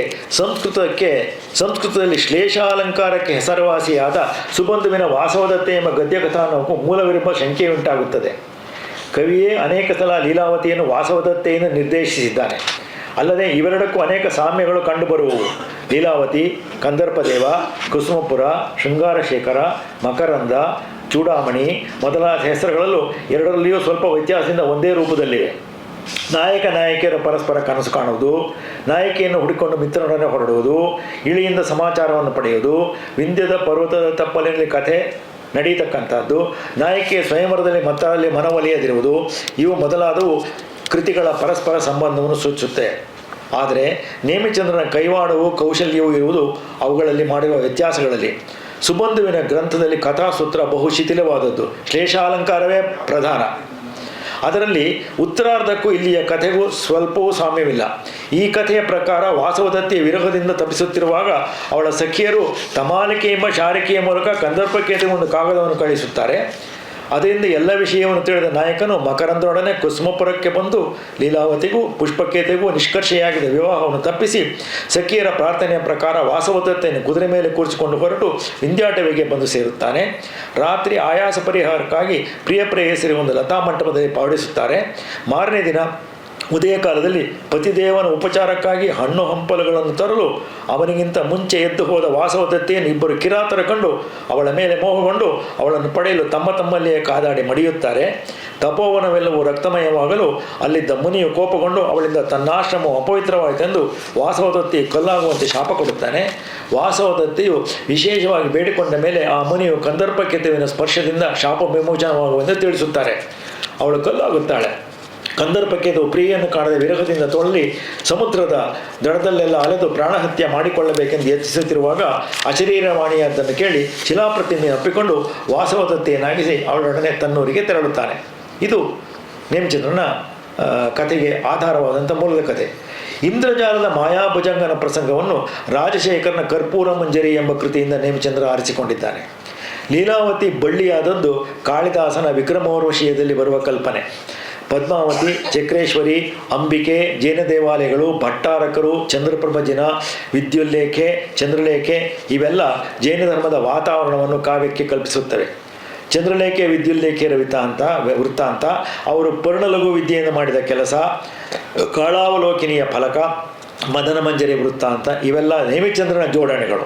ಸಂಸ್ಕೃತದಲ್ಲಿ ಶ್ಲೇಷಾಲಂಕಾರಕ್ಕೆ ಹೆಸರುವಾಸಿಯಾದ ಸುಬಂಧುವಿನ ವಾಸವದತ್ತೆ ಎಂಬ ಗದ್ಯ ಕಥಾನಕವು ಮೂಲವಿರುವ ಶಂಕೆಯುಂಟಾಗುತ್ತದೆ. ಕವಿಯೇ ಅನೇಕ ಸಲ ಲೀಲಾವತಿಯನ್ನು ವಾಸವದತ್ತೆಯಿಂದ ನಿರ್ದೇಶಿಸಿದ್ದಾನೆ. ಅಲ್ಲದೆ ಇವೆರಡಕ್ಕೂ ಅನೇಕ ಸಾಮ್ಯಗಳು ಕಂಡುಬರುವವು. ಲೀಲಾವತಿ, ಕಂದರ್ಪದೇವ, ಕುಸುಮಪುರ, ಶೃಂಗಾರಶೇಖರ, ಮಕರಂದ, ಚೂಡಾಮಣಿ ಮೊದಲಾದ ಹೆಸರುಗಳಲ್ಲೂ ಎರಡರಲ್ಲಿಯೂ ಸ್ವಲ್ಪ ವ್ಯತ್ಯಾಸದಿಂದ ಒಂದೇ ರೂಪದಲ್ಲಿವೆ. ನಾಯಕ ನಾಯಕಿಯರು ಪರಸ್ಪರ ಕನಸು ಕಾಣುವುದು, ನಾಯಕಿಯನ್ನು ಹುಡುಕೊಂಡು ಮಿತ್ರನೊಡನೆ ಹೊರಡುವುದು, ಇಳಿಯಿಂದ ಸಮಾಚಾರವನ್ನು ಪಡೆಯುವುದು, ವಿಂಧ್ಯದ ಪರ್ವತದ ತಪ್ಪಲಿನಲ್ಲಿ ಕಥೆ ನಡೀತಕ್ಕಂಥದ್ದು, ನಾಯಕಿಯ ಸ್ವಯಂವರದಲ್ಲಿ ಮತ್ತಲ್ಲಿ ಮನವೊಲಿಯದಿರುವುದು, ಇವು ಮೊದಲಾದವು ಕೃತಿಗಳ ಪರಸ್ಪರ ಸಂಬಂಧವನ್ನು ಸೂಚಿಸುತ್ತೆ. ಆದರೆ ನೇಮಿಚಂದ್ರನ ಕೈವಾಡವೂ ಕೌಶಲ್ಯವೂ ಇರುವುದು ಅವುಗಳಲ್ಲಿ ಮಾಡಿರುವ ವ್ಯತ್ಯಾಸಗಳಲ್ಲಿ. ಸುಬಂಧುವಿನ ಗ್ರಂಥದಲ್ಲಿ ಕಥಾಸೂತ್ರ ಬಹು ಶಿಥಿಲವಾದದ್ದು, ಶ್ಲೇಷಾಲಂಕಾರವೇ ಪ್ರಧಾನ. ಅದರಲ್ಲಿ ಉತ್ತರಾರ್ಧಕ್ಕೂ ಇಲ್ಲಿಯ ಕಥೆಗೂ ಸ್ವಲ್ಪವೂ ಸಾಮ್ಯವಿಲ್ಲ. ಈ ಕಥೆಯ ಪ್ರಕಾರ ವಾಸವದತ್ತಿಯ ವಿರಹದಿಂದ ತಪ್ಪಿಸುತ್ತಿರುವಾಗ ಅವಳ ಸಖಿಯರು ತಮಾಲಿಕೆ ಎಂಬ ಶಾರಿಕೆಯ ಮೂಲಕ ಕಂದರ್ಪಕ್ಕೆ ಒಂದು ಕಾಗದವನ್ನು ಕಳಿಸುತ್ತಾರೆ. ಅದರಿಂದ ಎಲ್ಲ ವಿಷಯವನ್ನು ತಿಳಿದ ನಾಯಕನು ಮಕರಂದರೊಡನೆ ಕುಸುಮಪುರಕ್ಕೆ ಬಂದು ಲೀಲಾವತಿಗೂ ಪುಷ್ಪಕೇತೆಗೂ ನಿಷ್ಕರ್ಷೆಯಾಗಿದ್ದ ವಿವಾಹವನ್ನು ತಪ್ಪಿಸಿ ಸಖಿಯರ ಪ್ರಾರ್ಥನೆಯ ಪ್ರಕಾರ ವಾಸವದತ್ತೆಯನ್ನು ಕುದುರೆ ಮೇಲೆ ಕೂರಿಸಿಕೊಂಡು ಹೊರಟು ವಿಂಧ್ಯಾಟವಿಗೆ ಬಂದು ಸೇರುತ್ತಾನೆ. ರಾತ್ರಿ ಆಯಾಸ ಪರಿಹಾರಕ್ಕಾಗಿ ಪ್ರಿಯ ಪ್ರೇಯಸರಿ ಒಂದು ಲತಾ ಮಂಟಪದಲ್ಲಿ ಪಾವಡಿಸುತ್ತಾರೆ. ಮಾರನೇ ದಿನ ಉದಯ ಕಾಲದಲ್ಲಿ ಪತಿದೇವನ ಉಪಚಾರಕ್ಕಾಗಿ ಹಣ್ಣು ಹಂಪಲುಗಳನ್ನು ತರಲು ಅವನಿಗಿಂತ ಮುಂಚೆ ಎದ್ದು ಹೋದ ವಾಸವದತ್ತೆಯನ್ನು ಇಬ್ಬರು ಕಿರಾತರ ಕಂಡು ಅವಳ ಮೇಲೆ ಮೋಹಗೊಂಡು ಅವಳನ್ನು ಪಡೆಯಲು ತಮ್ಮಲ್ಲಿಯೇ ಕಾದಾಡಿ ಮಡಿಯುತ್ತಾರೆ. ತಪೋವನವೆಲ್ಲವೂ ರಕ್ತಮಯವಾಗಲು ಅಲ್ಲಿದ್ದ ಮುನಿಯು ಕೋಪಗೊಂಡು ಅವಳಿಂದ ತನ್ನಾಶ್ರಮವು ಅಪವಿತ್ರವಾಯಿತೆಂದು ವಾಸವದತ್ತೆಯು ಕಲ್ಲಾಗುವಂತೆ ಶಾಪ ಕೊಡುತ್ತಾನೆ. ವಾಸವದತ್ತೆಯು ವಿಶೇಷವಾಗಿ ಬೇಡಿಕೊಂಡ ಮೇಲೆ ಆ ಮುನಿಯು ಕಂದರ್ಪಕೆತುವಿನ ಸ್ಪರ್ಶದಿಂದ ಶಾಪ ವಿಮೋಚನವಾಗುವಂತೆ ತಿಳಿಸುತ್ತಾರೆ. ಅವಳು ಕಲ್ಲಾಗುತ್ತಾಳೆ. ಕಂದರ್ಪಕೆತು ಪ್ರಿಯನ್ನು ಕಾಣದೆ ವಿರಹದಿಂದ ತೊಳಲಿ ಸಮುದ್ರದ ದಡದಲ್ಲೆಲ್ಲ ಅಲೆದು ಪ್ರಾಣಹತ್ಯೆ ಮಾಡಿಕೊಳ್ಳಬೇಕೆಂದು ಯತ್ನಿಸುತ್ತಿರುವಾಗ ಅಶರೀರವಾಣಿಯಾದ್ದನ್ನು ಕೇಳಿ ಶಿಲಾಪ್ರತಿಮೆ ಅಪ್ಪಿಕೊಂಡು ವಾಸವದತ್ತೆಯನ್ನಾಗಿಸಿ ಅವಳೊಡನೆ ತನ್ನೂರಿಗೆ ತೆರಳುತ್ತಾನೆ. ಇದು ನೇಮಚಂದ್ರನ ಕಥೆಗೆ ಆಧಾರವಾದಂಥ ಮೂಲದ ಕಥೆ. ಇಂದ್ರಜಾಲದ ಮಾಯಾಭುಜಂಗನ ಪ್ರಸಂಗವನ್ನು ರಾಜಶೇಖರನ ಕರ್ಪೂರ ಮಂಜರಿ ಎಂಬ ಕೃತಿಯಿಂದ ನೇಮಚಂದ್ರ ಆರಿಸಿಕೊಂಡಿದ್ದಾನೆ. ಲೀಲಾವತಿ ಬಳ್ಳಿಯಾದದ್ದು ಕಾಳಿದಾಸನ ವಿಕ್ರಮೋರ್ವಶೀಯದಲ್ಲಿ ಬರುವ ಕಲ್ಪನೆ. ಪದ್ಮಾವತಿ, ಚಕ್ರೇಶ್ವರಿ, ಅಂಬಿಕೆ, ಜೈನ ದೇವಾಲಯಗಳು, ಭಟ್ಟಾರಕರು, ಚಂದ್ರಪ್ರಭಜಿನ, ವಿದ್ಯುಲ್ಲೇಖೆ, ಚಂದ್ರಲೇಖೆ ಇವೆಲ್ಲ ಜೈನ ಧರ್ಮದ ವಾತಾವರಣವನ್ನು ಕಾವ್ಯಕ್ಕೆ ಕಲ್ಪಿಸುತ್ತವೆ. ಚಂದ್ರಲೇಖೆ ವಿದ್ಯುಲ್ಲೇಖೆಯರ ವೃತ್ತಾಂತ, ಅವರು ಪರ್ಣಲಘು ವಿದ್ಯೆಯಿಂದ ಮಾಡಿದ ಕೆಲಸ, ಕಾಳಾವಲೋಕಿನಿಯ ಫಲಕ, ಮದನ ಮಂಜರಿ ವೃತ್ತಾಂತ ಇವೆಲ್ಲ ನೇಮಿಚಂದ್ರನ ಜೋಡಣೆಗಳು.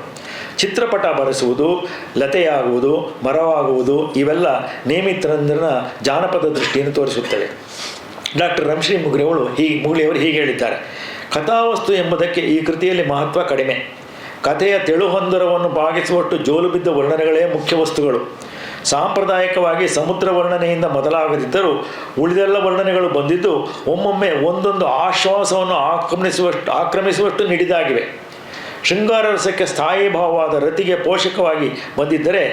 ಚಿತ್ರಪಟ ಬರೆಸುವುದು, ಲತೆಯಾಗುವುದು, ಮರವಾಗುವುದು ಇವೆಲ್ಲ ನೇಮಿಚಂದ್ರನ ಜಾನಪದ ದೃಷ್ಟಿಯನ್ನು ತೋರಿಸುತ್ತವೆ. ಡಾಕ್ಟರ್ ರಂಶ್ರೀ ಮುಗುಳಿಯವರು ಹೀಗೆ ಹೇಳಿದ್ದಾರೆ: ಕಥಾವಸ್ತು ಎಂಬುದಕ್ಕೆ ಈ ಕೃತಿಯಲ್ಲಿ ಮಹತ್ವ ಕಡಿಮೆ. ಕಥೆಯ ತೆಳುಹೊಂದರವನ್ನು ಭಾಗಿಸುವಷ್ಟು ಜೋಲು ಬಿದ್ದ ವರ್ಣನೆಗಳೇ ಮುಖ್ಯ ವಸ್ತುಗಳು. ಸಾಂಪ್ರದಾಯಿಕವಾಗಿ ಸಮುದ್ರ ವರ್ಣನೆಯಿಂದ ಮೊದಲಾಗದಿದ್ದರೂ ಉಳಿದೆಲ್ಲ ವರ್ಣನೆಗಳು ಬಂದಿದ್ದು ಒಮ್ಮೊಮ್ಮೆ ಒಂದೊಂದು ಆಶ್ವಾಸವನ್ನು ಆಕ್ರಮಿಸುವಷ್ಟು ನಿಡಿದಾಗಿವೆ. ಶೃಂಗಾರ ರಸಕ್ಕೆ ಸ್ಥಾಯಿ ಭಾವವಾದ ರತಿಗೆ ಪೋಷಕವಾಗಿ ಬಂದಿದ್ದರೆ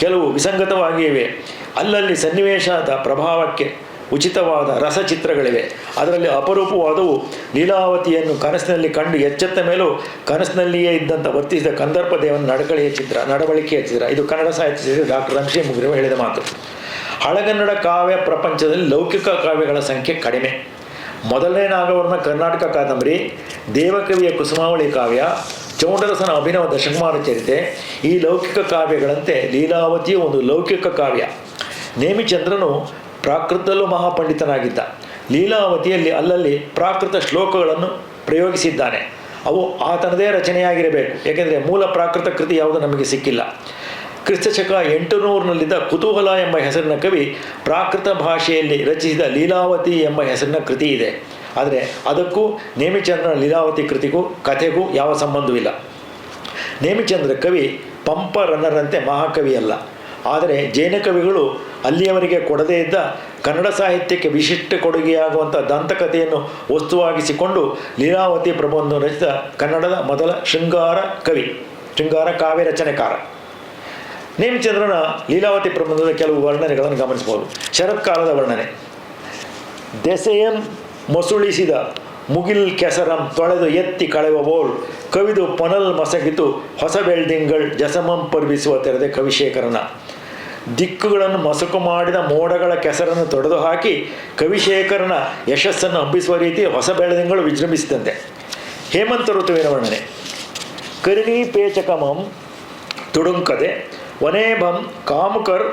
ಕೆಲವು ವಿಸಂಗತವಾಗಿವೆ. ಅಲ್ಲಲ್ಲಿ ಸನ್ನಿವೇಶದ ಪ್ರಭಾವಕ್ಕೆ ಉಚಿತವಾದ ರಸಚಿತ್ರಗಳಿವೆ. ಅದರಲ್ಲಿ ಅಪರೂಪವಾದವು ಲೀಲಾವತಿಯನ್ನು ಕನಸಿನಲ್ಲಿ ಕಂಡು ಎಚ್ಚೆತ್ತ ಮೇಲೂ ಕನಸಿನಲ್ಲಿಯೇ ಇದ್ದಂಥ ವರ್ತಿಸಿದ ಕಂದರ್ಪ ದೇವನ ನಡವಳಿಕೆಯ ಚಿತ್ರ. ಇದು ಕನ್ನಡ ಸಾಹಿತ್ಯ ಡಾಕ್ಟರ್ ರಂಶ್ರೀ ಮುಗುಳಿಯವರು ಹೇಳಿದ ಮಾತು. ಹಳಗನ್ನಡ ಕಾವ್ಯ ಪ್ರಪಂಚದಲ್ಲಿ ಲೌಕಿಕ ಕಾವ್ಯಗಳ ಸಂಖ್ಯೆ ಕಡಿಮೆ. ಮೊದಲನೇ ನಾಗವರ್ಮ ಕರ್ನಾಟಕ ಕಾದಂಬರಿ, ದೇವಕವಿಯ ಕುಸುಮಾವಳಿ ಕಾವ್ಯ, ಚೌಂಡರಸನ ಅಭಿನವ ದಶಕುಮಾರ ಚರಿತೆ ಈ ಲೌಕಿಕ ಕಾವ್ಯಗಳಂತೆ ಲೀಲಾವತಿಯು ಒಂದು ಲೌಕಿಕ ಕಾವ್ಯ. ನೇಮಿಚಂದ್ರನು ಪ್ರಾಕೃತದಲ್ಲೂ ಮಹಾಪಂಡಿತನಾಗಿದ್ದ. ಲೀಲಾವತಿಯಲ್ಲಿ ಅಲ್ಲಲ್ಲಿ ಪ್ರಾಕೃತ ಶ್ಲೋಕಗಳನ್ನು ಪ್ರಯೋಗಿಸಿದ್ದಾನೆ. ಅವು ಆತನದೇ ರಚನೆಯಾಗಿರಬೇಕು, ಏಕೆಂದರೆ ಮೂಲ ಪ್ರಾಕೃತ ಕೃತಿ ಯಾವುದು ನಮಗೆ ಸಿಕ್ಕಿಲ್ಲ. ಕ್ರಿಸ್ತಶಕ 800ನಲ್ಲಿದ್ದ ಕುತೂಹಲ ಎಂಬ ಹೆಸರಿನ ಕವಿ ಪ್ರಾಕೃತ ಭಾಷೆಯಲ್ಲಿ ರಚಿಸಿದ ಲೀಲಾವತಿ ಎಂಬ ಹೆಸರಿನ ಕೃತಿ ಇದೆ. ಆದರೆ ಅದಕ್ಕೂ ನೇಮಿಚಂದ್ರನ ಲೀಲಾವತಿ ಕೃತಿಗೂ ಕಥೆಗೂ ಯಾವ ಸಂಬಂಧವಿಲ್ಲ. ನೇಮಿಚಂದ್ರ ಕವಿ ಪಂಪ ರನ್ನರಂತೆ ಮಹಾಕವಿಯಲ್ಲ. ಆದರೆ ಜೈನ ಕವಿಗಳು ಅಲ್ಲಿಯವರಿಗೆ ಕೊಡದೇ ಇದ್ದ ಕನ್ನಡ ಸಾಹಿತ್ಯಕ್ಕೆ ವಿಶಿಷ್ಟ ಕೊಡುಗೆಯಾಗುವಂಥ ದಂತಕಥೆಯನ್ನು ವಸ್ತುವಾಗಿಸಿಕೊಂಡು ಲೀಲಾವತಿ ಪ್ರಬಂಧವನ್ನು ರಚಿಸಿದ ಕನ್ನಡದ ಮೊದಲ ಶೃಂಗಾರ ಕಾವ್ಯ ರಚನೆಕಾರ. ನೇಮಿಚಂದ್ರನ ಲೀಲಾವತಿ ಪ್ರಬಂಧದ ಕೆಲವು ವರ್ಣನೆಗಳನ್ನು ಗಮನಿಸಬಹುದು. ಶರತ್ಕಾಲದ ವರ್ಣನೆ: ದೆಸೆಯಂ ಮೊಸುಳಿಸಿದ ಮುಗಿಲ್ ಕೆಸರಂ ತೊಳೆದು ಎತ್ತಿ ಕಳೆವಬೋಳ್ ಕವಿದು ಪೊನಲ್ ಮಸಗಿತು ಹೊಸ ಬೆಳ್ದಿಂಗಳ್ ಜಸಮಂ ಪರ್ವಿಸುವ ತೆರೆದ ಕವಿಶೇಖರನ. ದಿಕ್ಕುಗಳನ್ನು ಮಸಕು ಮಾಡಿದ ಮೋಡಗಳ ಕೆಸರನ್ನು ತೊಡೆದು ಹಾಕಿ ಕವಿಶೇಖರನ ಯಶಸ್ಸನ್ನು ಹಬ್ಬಿಸುವ ರೀತಿ ಹೊಸ ಬೆಳದಿಂಗಳು ವಿಜೃಂಭಿಸಿದಂತೆ. ಹೇಮಂತ ಋತುವಿನ ವರ್ಣನೆ: ಕರಿಣೀ ಪೇಚಕಮಂ ತುಡುಂಕದೆ ವನೇಭಂ ಕಾಮುಕರ್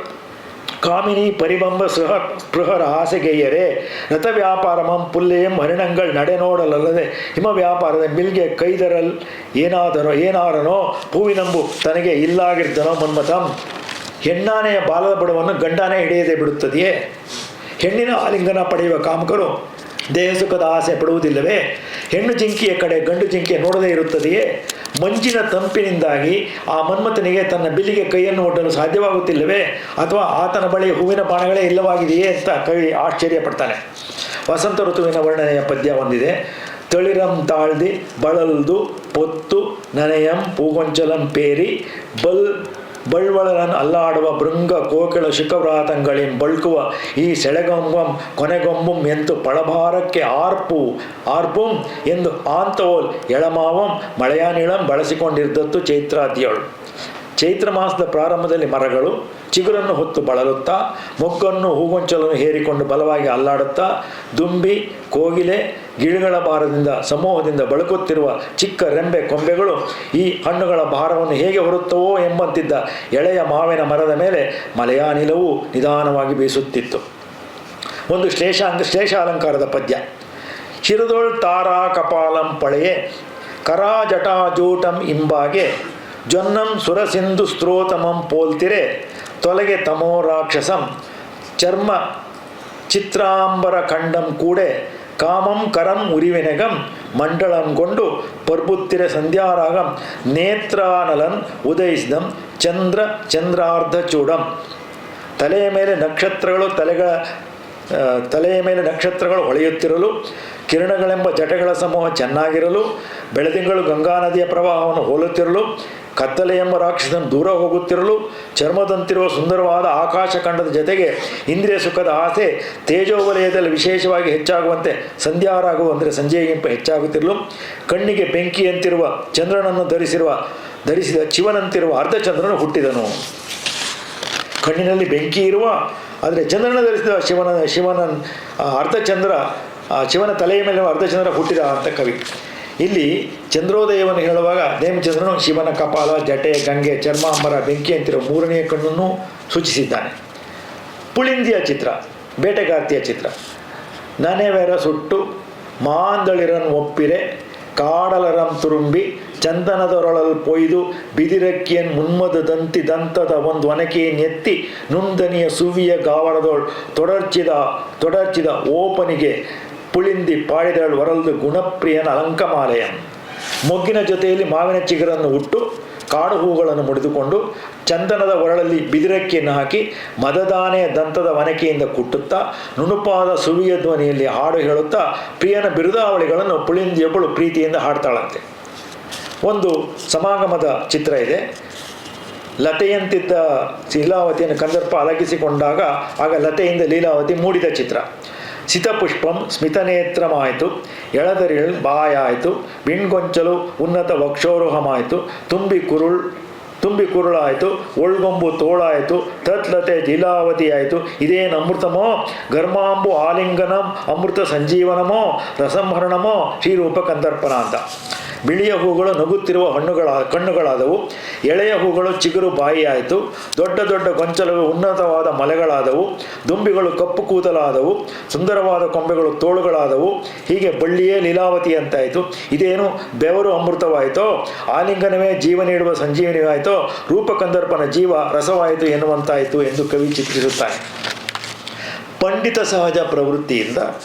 ಕಾಮಿನಿ ಪರಿಬಂಬ ಸ್ಪೃಹರ ಆಸೆಗೆಯ್ಯರೆ ರಥ ವ್ಯಾಪಾರಮಂ ಪುಲ್ಲೆಯಂ ಹರಿಣಂಗಳ್ ನಡೆನೋಡಲಲ್ಲದೆ ಹಿಮ ವ್ಯಾಪಾರದ ಮಿಲ್ಗೆ ಕೈದರಲ್ ಏನಾರನೋ ಹೂವಿನಂಬು ತನಗೆ ಇಲ್ಲಾಗಿರ್ದನೋ ಮನ್ಮಥಂ. ಹೆಣ್ಣಾನೆಯ ಬಾಲದ ಬುಡವನ್ನು ಗಂಡಾನೆ ಹಿಡಿಯದೆ ಬಿಡುತ್ತದೆಯೇ? ಹೆಣ್ಣಿನ ಆಲಿಂಗನ ಪಡೆಯುವ ಕಾಮಕರು ದೇಹ ಸುಖದ ಆಸೆ ಪಡುವುದಿಲ್ಲವೇ? ಹೆಣ್ಣು ಜಿಂಕಿಯ ಕಡೆ ಗಂಡು ಜಿಂಕೆ ನೋಡದೇ ಇರುತ್ತದೆಯೇ? ಮಂಜಿನ ತಂಪಿನಿಂದಾಗಿ ಆ ಮನ್ಮಥನಿಗೆ ತನ್ನ ಬಿಲ್ಲಿಗೆ ಕೈಯನ್ನು ಒಡ್ಡಲು ಸಾಧ್ಯವಾಗುತ್ತಿಲ್ಲವೇ? ಅಥವಾ ಆತನ ಬಳಿ ಹೂವಿನ ಬಾಣಗಳೇ ಇಲ್ಲವಾಗಿದೆಯೇ ಅಂತ ಕವಿ ಆಶ್ಚರ್ಯಪಡ್ತಾನೆ. ವಸಂತ ಋತುವಿನ ವರ್ಣನೆಯ ಪದ್ಯ ಹೊಂದಿದೆ. ತಳಿರಂ ತಾಳ್ದಿ ಬಳಲ್ದು ಪೊತ್ತು ನನೆಯಂ ಪೂಗೊಂಚಲಂ ಪೇರಿ ಬಳ್ವಳರನ್ನು ಅಲ್ಲಾಡುವ ಭೃಂಗ ಕೋಕಿಳ ಶಿಖವ್ರಾತಂಗಳಿಂ ಬಳ್ಕುವ ಈ ಸೆಳೆಗೊಂಬಂ ಕೊನೆಗೊಂಬುಂ ಎಂತು ಪಳಭಾರಕ್ಕೆ ಆರ್ಪುಂ ಎಂದು ಆಂತೋಲ್ ಎಳಮಾವಂ ಮಳೆಯಾನಿಳಂ ಬಳಸಿಕೊಂಡಿದ್ದತ್ತು ಚೈತ್ರಾದಿಯಳು. ಚೈತ್ರ ಮಾಸದ ಪ್ರಾರಂಭದಲ್ಲಿ ಮರಗಳು, ಚಿಗುರನ್ನು ಹೊತ್ತು ಬಳಲುತ್ತಾ, ಮೊಗ್ಗನ್ನು ಹೂಗೊಂಚಲನ್ನು ಹೇರಿಕೊಂಡು ಬಲವಾಗಿ ಅಲ್ಲಾಡುತ್ತಾ, ದುಂಬಿ, ಕೋಗಿಲೆ, ಗಿಳಿಗಳ ಭಾರದಿಂದ ಸಮೂಹದಿಂದ ಬಳುಕುತ್ತಿರುವ ಚಿಕ್ಕ ರೆಂಬೆ ಕೊಂಬೆಗಳು ಈ ಹಣ್ಣುಗಳ ಭಾರವನ್ನು ಹೇಗೆ ಹೊರುತ್ತವೋ ಎಂಬಂತಿದ್ದ ಎಳೆಯ ಮಾವಿನ ಮರದ ಮೇಲೆ ಮಲಯಾನಿಲವೂ ನಿಧಾನವಾಗಿ ಬೀಸುತ್ತಿತ್ತು. ಒಂದು ಶ್ಲೇಷಾಲಂಕಾರದ ಪದ್ಯ. ಚಿರುದೊಳ್ ತಾರಾ ಕಪಾಲಂ ಪಳೆಯೆ ಕರಾಜಟಾಜೂಟಂ ಇಂಬಾಗೆ ಜೊನ್ನಂ ಸುರಸಿಂಧು ಸ್ತ್ರೋತಮಂ ಪೋಲ್ತಿರೆ ತೊಲಗೆ ತಮೋ ರಾಕ್ಷಸಂ ಚರ್ಮ ಚಿತ್ರಾಂಬರ ಖಂಡಂ ಕೂಡೆ ಕಾಮಂ ಕರಂ ಉರಿವಿನೆಗಂ ಮಂಡಳಂಗೊಂಡು ಪರ್ಬುತ್ತಿರೆ ಸಂಧ್ಯಾರಾಗಂ ನೇತ್ರಾನಲನ್ ಉದಯಿಸಿದಂ ಚಂದ್ರಾರ್ಧ ಚೂಡಂ. ತಲೆಯ ಮೇಲೆ ನಕ್ಷತ್ರಗಳು ಹೊಳೆಯುತ್ತಿರಲು, ಕಿರಣಗಳೆಂಬ ಜಟಗಳ ಸಮೂಹ ಚೆನ್ನಾಗಿರಲು, ಬೆಳದಿಂಗಳು ಗಂಗಾ ನದಿಯ ಪ್ರವಾಹವನ್ನು ಹೋಲುತ್ತಿರಲು, ಕತ್ತಲೆ ಎಂಬ ರಾಕ್ಷಸನ ದೂರ ಹೋಗುತ್ತಿರಲು, ಚರ್ಮದಂತಿರುವ ಸುಂದರವಾದ ಆಕಾಶ ಖಂಡದ ಜೊತೆಗೆ ಇಂದ್ರಿಯ ಸುಖದ ಆಸೆ ತೇಜೋವಲಯದಲ್ಲಿ ವಿಶೇಷವಾಗಿ ಹೆಚ್ಚಾಗುವಂತೆ ಸಂಧ್ಯಾರಾಗವು ಅಂದರೆ ಸಂಜೆಗಿಂತ ಹೆಚ್ಚಾಗುತ್ತಿರಲು, ಕಣ್ಣಿಗೆ ಬೆಂಕಿಯಂತಿರುವ ಚಂದ್ರನನ್ನು ಧರಿಸಿದ ಶಿವನಂತಿರುವ ಅರ್ಧಚಂದ್ರನು ಹುಟ್ಟಿದನು. ಕಣ್ಣಿನಲ್ಲಿ ಬೆಂಕಿ ಇರುವ ಆದರೆ ಚಂದ್ರನ ಧರಿಸಿದ ಶಿವನ ಶಿವನ ತಲೆಯ ಮೇಲೆ ಅರ್ಧಚಂದ್ರ ಹುಟ್ಟಿದ ಅಂತ ಕವಿ. ಇಲ್ಲಿ ಚಂದ್ರೋದಯವನ್ನು ಹೇಳುವಾಗ ನೇಮಿಚಂದ್ರನು ಶಿವನ ಕಪಾಲ, ಜಟೆ, ಗಂಗೆ, ಚರ್ಮಾಂಬರ, ಬೆಂಕಿ ಅಂತಿರುವ ಮೂರನೆಯ ಕಣ್ಣನ್ನು ಸೂಚಿಸಿದ್ದಾನೆ. ಪುಳಿಂದಿಯ ಚಿತ್ರ, ಬೇಟೆಗಾರ್ತಿಯ ಚಿತ್ರ. ನನೆವೆರ ಸುಟ್ಟು ಮಾಂದಳಿರನ್ ಒಪ್ಪಿರೆ ಕಾಡಲರಂ ತುರುಂಬಿ ಚಂದನದೊರಳಲ್ ಪೊಯ್ದು ಬಿದಿರಕ್ಕಿಯನ್ ಮುನ್ಮದ ದಂತದ ಒಂದು ಒನಕೆಯನ್ನು ಎತ್ತಿ ನುಂದನಿಯ ಸುವಿಯ ಗಾವರದೊಳ್ ತೊಡರ್ಚಿದ ಓಪನಿಗೆ ಪುಳಿಂದಿ ಪಾಡಿದಳು ಹೊರಲ್ದು ಗುಣಪ್ರಿಯನ ಅಲಂಕಮಾಲಯ. ಮೊಗ್ಗಿನ ಜೊತೆಯಲ್ಲಿ ಮಾವಿನ ಚಿಗುರನ್ನು ಉಟ್ಟು ಕಾಡು ಹೂಗಳನ್ನು ಮುಡಿದುಕೊಂಡು ಚಂದನದ ಒರಳಲ್ಲಿ ಬಿದಿರಕ್ಕಿಯನ್ನು ಹಾಕಿ ಮದದಾನೆಯ ದಂತದ ವನಕೆಯಿಂದ ಕುಟ್ಟುತ್ತಾ ನುಣುಪಾದ ಸುವಿಯ ಧ್ವನಿಯಲ್ಲಿ ಹಾಡು ಹೇಳುತ್ತಾ ಪ್ರಿಯನ ಬಿರುದಾವಳಿಗಳನ್ನು ಪುಳಿಂದಿಯೊಬ್ಬಳು ಪ್ರೀತಿಯಿಂದ ಹಾಡ್ತಾಳಂತೆ. ಒಂದು ಸಮಾಗಮದ ಚಿತ್ರ ಇದೆ. ಲತೆಯಂತಿದ್ದ ಲೀಲಾವತಿಯನ್ನು ಕಂದರ್ಪ ಅಲಗಿಸಿಕೊಂಡಾಗ ಆಗ ಲತೆಯಿಂದ ಲೀಲಾವತಿ ಮೂಡಿದ ಚಿತ್ರ. ಸಿತಪುಷ್ಪಂ ಸ್ಮಿತನೇತ್ರಮಾಯಿತು, ಎಳದರಿಳ್ ಬಾಯಾಯಿತು, ಬಿಣ್ಗೊಂಚಲು ಉನ್ನತ ವಕ್ಷೋರೋಹಮಾಯಿತು, ತುಂಬಿ ಕುರುಳಾಯಿತು, ಒಳ್ಗೊಂಬು ತೋಳಾಯಿತು, ತತ್ಲತೆ ಲೀಲಾವತಿಯಾಯಿತು. ಇದೇನು ಅಮೃತಮೋ ಘರ್ಮಾಂಬು ಆಲಿಂಗನಂ ಅಮೃತ ಸಂಜೀವನಮೋ ರಸಂಹರಣಮೋ ಶ್ರೀರೂಪ ಕಂದರ್ಪಣ ಅಂತ. ಬಿಳಿಯ ಹೂಗಳು ನಗುತ್ತಿರುವ ಕಣ್ಣುಗಳಾದವು, ಎಳೆಯ ಹೂಗಳು ಚಿಗುರು ಬಾಯಿಯಾಯಿತು, ದೊಡ್ಡ ದೊಡ್ಡ ಗೊಂಚಲುಗಳು ಉನ್ನತವಾದ ಮಲೆಗಳಾದವು, ದುಂಬಿಗಳು ಕಪ್ಪು ಕೂದಲಾದವು, ಸುಂದರವಾದ ಕೊಂಬೆಗಳು ತೋಳುಗಳಾದವು. ಹೀಗೆ ಬಳ್ಳಿಯೇ ಲೀಲಾವತಿ ಅಂತಾಯಿತು. ಇದೇನು ಬೆವರು ಅಮೃತವಾಯಿತೋ, ಆಲಿಂಗನವೇ ಜೀವ ನೀಡುವ ಸಂಜೀವನಿಯಾಯಿತೋ, ರೂಪಕಂದರ್ಪನ ಜೀವ ರಸವಾಯಿತು ಎನ್ನುವಂತಾಯಿತು ಎಂದು ಕವಿ ಚಿತ್ರಿಸುತ್ತಾನೆ. ಪಂಡಿತ ಸಹಜ ಪ್ರವೃತ್ತಿಯಿಂದ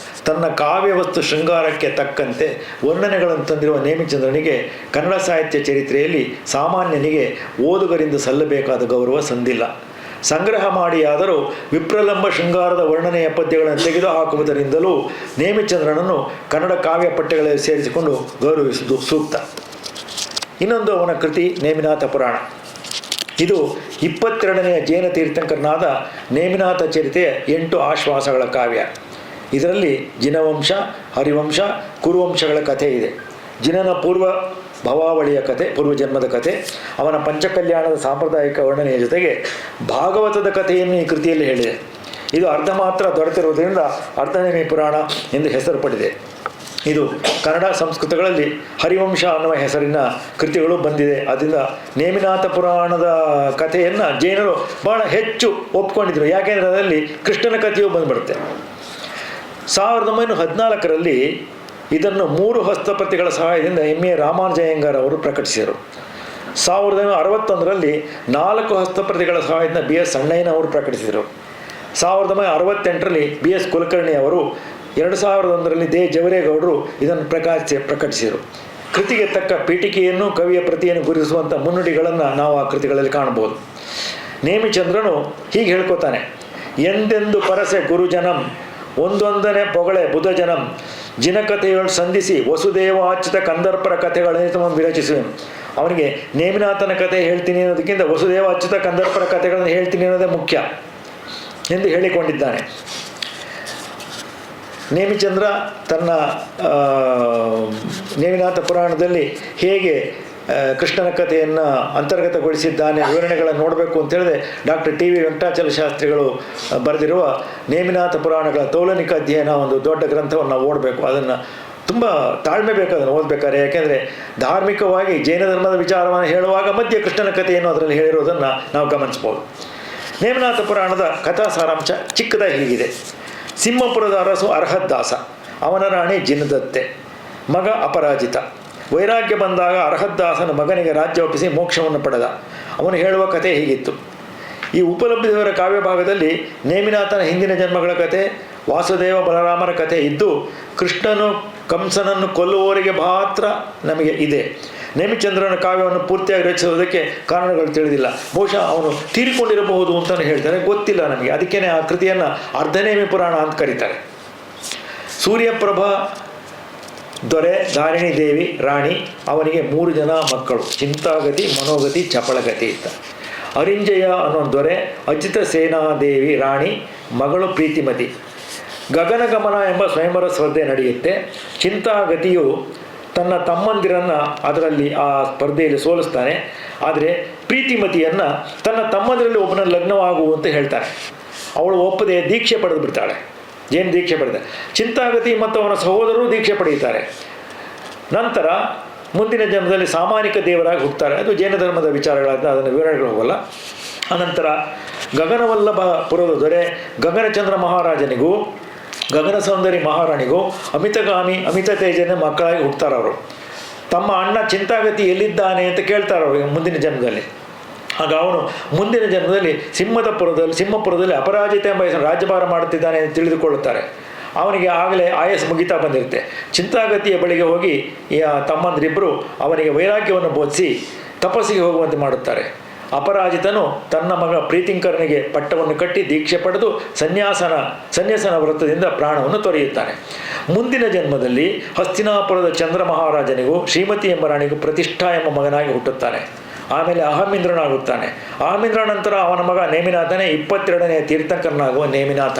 ತನ್ನ ಕಾವ್ಯವಸ್ತು ಶೃಂಗಾರಕ್ಕೆ ತಕ್ಕಂತೆ ವರ್ಣನೆಗಳನ್ನು ತಂದಿರುವ ನೇಮಿಚಂದ್ರನಿಗೆ ಕನ್ನಡ ಸಾಹಿತ್ಯ ಚರಿತ್ರೆಯಲ್ಲಿ ಸಾಮಾನ್ಯನಿಗೆ ಓದುಗರಿಂದ ಸಲ್ಲಬೇಕಾದ ಗೌರವ ಸಂದಿಲ್ಲ. ಸಂಗ್ರಹ ಮಾಡಿಯಾದರೂ ವಿಪ್ರಲಂಬ ಶೃಂಗಾರದ ವರ್ಣನೆಯ ಪದ್ಯಗಳನ್ನು ತೆಗೆದುಹಾಕುವುದರಿಂದಲೂ ನೇಮಿಚಂದ್ರನನ್ನು ಕನ್ನಡ ಕಾವ್ಯ ಪಠ್ಯಗಳಲ್ಲಿ ಸೇರಿಸಿಕೊಂಡು ಗೌರವಿಸುವುದು ಸೂಕ್ತ. ಇನ್ನೊಂದು ಅವನ ಕೃತಿ ನೇಮಿನಾಥ ಪುರಾಣ. ಇದು 22ನೆಯ ಜೈನ ತೀರ್ಥಂಕರನಾದ ನೇಮಿನಾಥ ಚರಿತೆಯ 8 ಆಶ್ವಾಸಗಳ ಕಾವ್ಯ. ಇದರಲ್ಲಿ ಜಿನವಂಶ, ಹರಿವಂಶ, ಕುರುವಂಶಗಳ ಕಥೆ ಇದೆ. ಜಿನನ ಪೂರ್ವ ಭವಾವಳಿಯ ಕಥೆ, ಪೂರ್ವಜನ್ಮದ ಕಥೆ, ಅವನ ಪಂಚಕಲ್ಯಾಣದ ಸಾಂಪ್ರದಾಯಿಕ ವರ್ಣನೆಯ ಜೊತೆಗೆ ಭಾಗವತದ ಕಥೆಯನ್ನು ಈ ಕೃತಿಯಲ್ಲಿ ಹೇಳಿದೆ. ಇದು ಅರ್ಧ ಮಾತ್ರ ದೊರೆತಿರುವುದರಿಂದ ಅರ್ಧನೇಮಿ ಪುರಾಣ ಎಂದು ಹೆಸರು ಪಡೆದಿದೆ. ಇದು ಕನ್ನಡ ಸಂಸ್ಕೃತಗಳಲ್ಲಿ ಹರಿವಂಶ ಅನ್ನುವ ಹೆಸರಿನ ಕೃತಿಗಳು ಬಂದಿದೆ. ಅದರಿಂದ ನೇಮಿನಾಥ ಪುರಾಣದ ಕಥೆಯನ್ನು ಜೈನರು ಬಹಳ ಹೆಚ್ಚು ಒಪ್ಕೊಂಡಿದ್ರು. ಯಾಕೆಂದರೆ ಅದರಲ್ಲಿ ಕೃಷ್ಣನ ಕಥೆಯೂ ಬಂದುಬಿಡುತ್ತೆ. 1914ರಲ್ಲಿ ಇದನ್ನು 3 ಹಸ್ತಪ್ರತಿಗಳ ಸಹಾಯದಿಂದ ಎಂ.ಎ. ರಾಮಾನುಜಯ್ಯಂಗಾರ್ ಅವರು ಪ್ರಕಟಿಸಿದರು. 1961ರಲ್ಲಿ 4 ಹಸ್ತಪ್ರತಿಗಳ ಸಹಾಯದಿಂದ ಬಿ.ಎಸ್. ಅಣ್ಣಯ್ಯನ ಅವರು ಪ್ರಕಟಿಸಿದರು. 1968ರಲ್ಲಿ ಬಿ.ಎಸ್. ಕುಲಕರ್ಣಿ ಅವರು, 2001ರಲ್ಲಿ ದೇ ಜವರೇಗೌಡರು ಇದನ್ನು ಪ್ರಕಟಿಸಿದರು. ಕೃತಿಗೆ ತಕ್ಕ ಪೀಠಿಕೆಯನ್ನು ಕವಿಯ ಪ್ರತಿಯನ್ನು ಗುರುತಿಸುವಂಥ ಮುನ್ನುಡಿಗಳನ್ನು ನಾವು ಆ ಕೃತಿಗಳಲ್ಲಿ ಕಾಣಬಹುದು. ನೇಮಿಚಂದ್ರನು ಹೀಗೆ ಹೇಳ್ಕೊತಾನೆ: ಎಂದೆಂದು ಪರಸೆ ಗುರುಜನಂ ಒಂದೊಂದನೇ ಪೊಗಳೆ ಬುಧಜನಂ ಜಿನಕಥೆಗಳು ಸಂಧಿಸಿ ವಸುದೇವಾಚ್ಯುತ ಕಂದರ್ಪರ ಕಥೆಗಳನ್ನು ವಿರಚಿಸುವೆನು. ಅವನಿಗೆ ನೇಮಿನಾಥನ ಕಥೆ ಹೇಳ್ತೀನಿ ಅನ್ನೋದಕ್ಕಿಂತ ವಸುದೇವಾಚ್ಯುತ ಕಂದರ್ಪರ ಕಥೆಗಳನ್ನು ಹೇಳ್ತೀನಿ ಅನ್ನೋದೇ ಮುಖ್ಯ ಎಂದು ಹೇಳಿಕೊಂಡಿದ್ದಾನೆ. ನೇಮಿಚಂದ್ರ ತನ್ನ ನೇಮಿನಾಥ ಪುರಾಣದಲ್ಲಿ ಹೇಗೆ ಕೃಷ್ಣನ ಕಥೆಯನ್ನು ಅಂತರ್ಗತಗೊಳಿಸಿದ್ದಾನೆ, ವಿವರಣೆಗಳನ್ನು ನೋಡಬೇಕು ಅಂತ ಹೇಳಿದ್ರೆ ಡಾಕ್ಟರ್ ಟಿ ವಿ ವೆಂಕಟಾಚಲ ಶಾಸ್ತ್ರಿಗಳು ಬರೆದಿರುವ ನೇಮಿನಾಥ ಪುರಾಣಗಳ ತೌಲನಿಕ ಅಧ್ಯಯನ ಒಂದು ದೊಡ್ಡ ಗ್ರಂಥವನ್ನು ನಾವು ಓದಬೇಕು. ಅದನ್ನು ತುಂಬ ತಾಳ್ಮೆ ಬೇಕು ಅದನ್ನು ಓದಬೇಕಾದ್ರೆ. ಯಾಕೆಂದರೆ ಧಾರ್ಮಿಕವಾಗಿ ಜೈನ ಧರ್ಮದ ವಿಚಾರವನ್ನು ಹೇಳುವಾಗ ಮಧ್ಯೆ ಕೃಷ್ಣನ ಕಥೆಯನ್ನು ಅದರಲ್ಲಿ ಹೇಳಿರೋದನ್ನು ನಾವು ಗಮನಿಸ್ಬೋದು. ನೇಮಿನಾಥ ಪುರಾಣದ ಕಥಾ ಸಾರಾಂಶ ಚಿಕ್ಕದಾಗಿ ಹೀಗಿದೆ. ಸಿಂಹಪುರದ ಅರಸು ಅರ್ಹದ್ದಾಸ, ಅವನ ರಾಣಿ ಜಿನದತ್ತೆ, ಮಗ ಅಪರಾಜಿತ. ವೈರಾಗ್ಯ ಬಂದಾಗ ಅರ್ಹದ್ದಾಸನ ಮಗನಿಗೆ ರಾಜ್ಯ ಒಪ್ಪಿಸಿ ಮೋಕ್ಷವನ್ನು ಪಡೆದ. ಅವನು ಹೇಳುವ ಕಥೆ ಹೀಗಿತ್ತು. ಈ ಉಪಲಬ್ಧಿಯವರ ಕಾವ್ಯ ಭಾಗದಲ್ಲಿ ನೇಮಿನಾಥನ ಹಿಂದಿನ ಜನ್ಮಗಳ ಕಥೆ, ವಾಸುದೇವ ಬಲರಾಮರ ಕಥೆ ಇದ್ದು, ಕೃಷ್ಣನು ಕಂಸನನ್ನು ಕೊಲ್ಲುವವರಿಗೆ ಮಾತ್ರ ನಮಗೆ ಇದೆ. ನೇಮಿಚಂದ್ರನ ಕಾವ್ಯವನ್ನು ಪೂರ್ತಿಯಾಗಿ ರಚಿಸುವುದಕ್ಕೆ ಕಾರಣಗಳು ತಿಳಿದಿಲ್ಲ. ಬಹುಶಃ ಅವನು ತೀರಿಕೊಂಡಿರಬಹುದು ಅಂತಲೂ ಹೇಳ್ತಾರೆ, ಗೊತ್ತಿಲ್ಲ ನಮಗೆ. ಅದಕ್ಕೇ ಆ ಕೃತಿಯನ್ನು ಅರ್ಧನೇಮಿ ಪುರಾಣ ಅಂತ ಕರೀತಾರೆ. ಸೂರ್ಯಪ್ರಭಾ ದೊರೆ ಧಾರಿಣಿ ದೇವಿ ರಾಣಿ, ಅವನಿಗೆ 3 ಜನ ಮಕ್ಕಳು, ಚಿಂತಾಗತಿ, ಮನೋಗತಿ, ಚಪಳಗತಿ ಅಂತ. ಅರಿಂಜಯ ಅನ್ನೋ ದೊರೆ ಅಜಿತ ಸೇನಾದೇವಿ ರಾಣಿ, ಮಗಳು ಪ್ರೀತಿಮತಿ. ಗಗನಗಮನ ಎಂಬ ಸ್ವಯಂವರ ಸ್ಪರ್ಧೆ ನಡೆಯುತ್ತೆ. ಚಿಂತಾಗತಿಯು ತನ್ನ ತಮ್ಮಂದಿರನ್ನು ಅದರಲ್ಲಿ ಆ ಸ್ಪರ್ಧೆಯಲ್ಲಿ ಸೋಲಿಸ್ತಾನೆ. ಆದರೆ ಪ್ರೀತಿಮತಿಯನ್ನು ತನ್ನ ತಮ್ಮಂದಿರಲ್ಲಿ ಒಬ್ಬನ ಲಗ್ನವಾಗುವಂತ ಹೇಳ್ತಾನೆ. ಅವಳು ಒಪ್ಪದೆ ದೀಕ್ಷೆ ಪಡೆದು ಬಿಡ್ತಾಳೆ, ಜೈನ ದೀಕ್ಷೆ ಪಡೆದ. ಚಿಂತಾಗತಿ ಮತ್ತು ಅವನ ಸಹೋದರರು ದೀಕ್ಷೆ ಪಡೆಯುತ್ತಾರೆ. ನಂತರ ಮುಂದಿನ ಜನ್ಮದಲ್ಲಿ ಸಾಮಾನಿಕ ದೇವರಾಗಿ ಹುಟ್ಟುತ್ತಾರೆ. ಅದು ಜೈನ ಧರ್ಮದ ವಿಚಾರಗಳಾದ, ಅದನ್ನು ವಿವರಣೆಗಳು ಹೋಗಲ್ಲ. ಅನಂತರ ಗಗನವಲ್ಲಭಪುರದ ದೊರೆ ಗಗನಚಂದ್ರ ಮಹಾರಾಜನಿಗೂ ಗಗನ ಸೌಂದರಿ ಮಹಾರಾಣಿಗೂ ಅಮಿತಗಾಮಿ ಅಮಿತ ತೇಜನ ಮಕ್ಕಳಾಗಿ ಹುಟ್ಟುತ್ತಾರೆ. ಅವರು ತಮ್ಮ ಅಣ್ಣ ಚಿಂತಾಗತಿ ಎಲ್ಲಿದ್ದಾನೆ ಅಂತ ಕೇಳ್ತಾರೆ ಅವರು ಮುಂದಿನ ಜನ್ಮದಲ್ಲಿ. ಆಗ ಅವನು ಮುಂದಿನ ಜನ್ಮದಲ್ಲಿ ಸಿಂಹಪುರದಲ್ಲಿ ಅಪರಾಜಿತ ಎಂಬ ಹೆಸರು ರಾಜ್ಯಭಾರ ಮಾಡುತ್ತಿದ್ದಾನೆ ಎಂದು ತಿಳಿದುಕೊಳ್ಳುತ್ತಾರೆ. ಅವನಿಗೆ ಆಗಲೇ ಆಯಸ್ಸು ಮುಗಿತಾ ಬಂದಿರುತ್ತೆ. ಚಿಂತಾಗತಿಯ ಬಳಿಗೆ ಹೋಗಿ ಈ ತಮ್ಮಂದಿರಿಬ್ಬರು ಅವನಿಗೆ ವೈರಾಗ್ಯವನ್ನು ಬೋಧಿಸಿ ತಪಸ್ಸಿಗೆ ಹೋಗುವಂತೆ ಮಾಡುತ್ತಾರೆ. ಅಪರಾಜಿತನು ತನ್ನ ಮಗ ಪ್ರೀತಿಂಕರನಿಗೆ ಪಟ್ಟವನ್ನು ಕಟ್ಟಿ ದೀಕ್ಷೆ ಪಡೆದು ಸನ್ಯಾಸನ ವ್ರತದಿಂದ ಪ್ರಾಣವನ್ನು ತೊರೆಯುತ್ತಾನೆ. ಮುಂದಿನ ಜನ್ಮದಲ್ಲಿ ಹಸ್ತಿನಾಪುರದ ಚಂದ್ರ ಮಹಾರಾಜನಿಗೂ ಶ್ರೀಮತಿ ಎಂಬ ರಾಣಿಗೂ ಪ್ರತಿಷ್ಠಾ ಎಂಬ ಮಗನಾಗಿ ಹುಟ್ಟುತ್ತಾನೆ. ಆಮೇಲೆ ಅಹಮಿಂದ್ರನಾಗುತ್ತಾನೆ. ಅಹಮಿಂದ್ರ ನಂತರ ಅವನ ಮಗ ನೇಮಿನಾಥನೇ 22ನೇ ತೀರ್ಥಂಕರನಾಗುವ ನೇಮಿನಾಥ.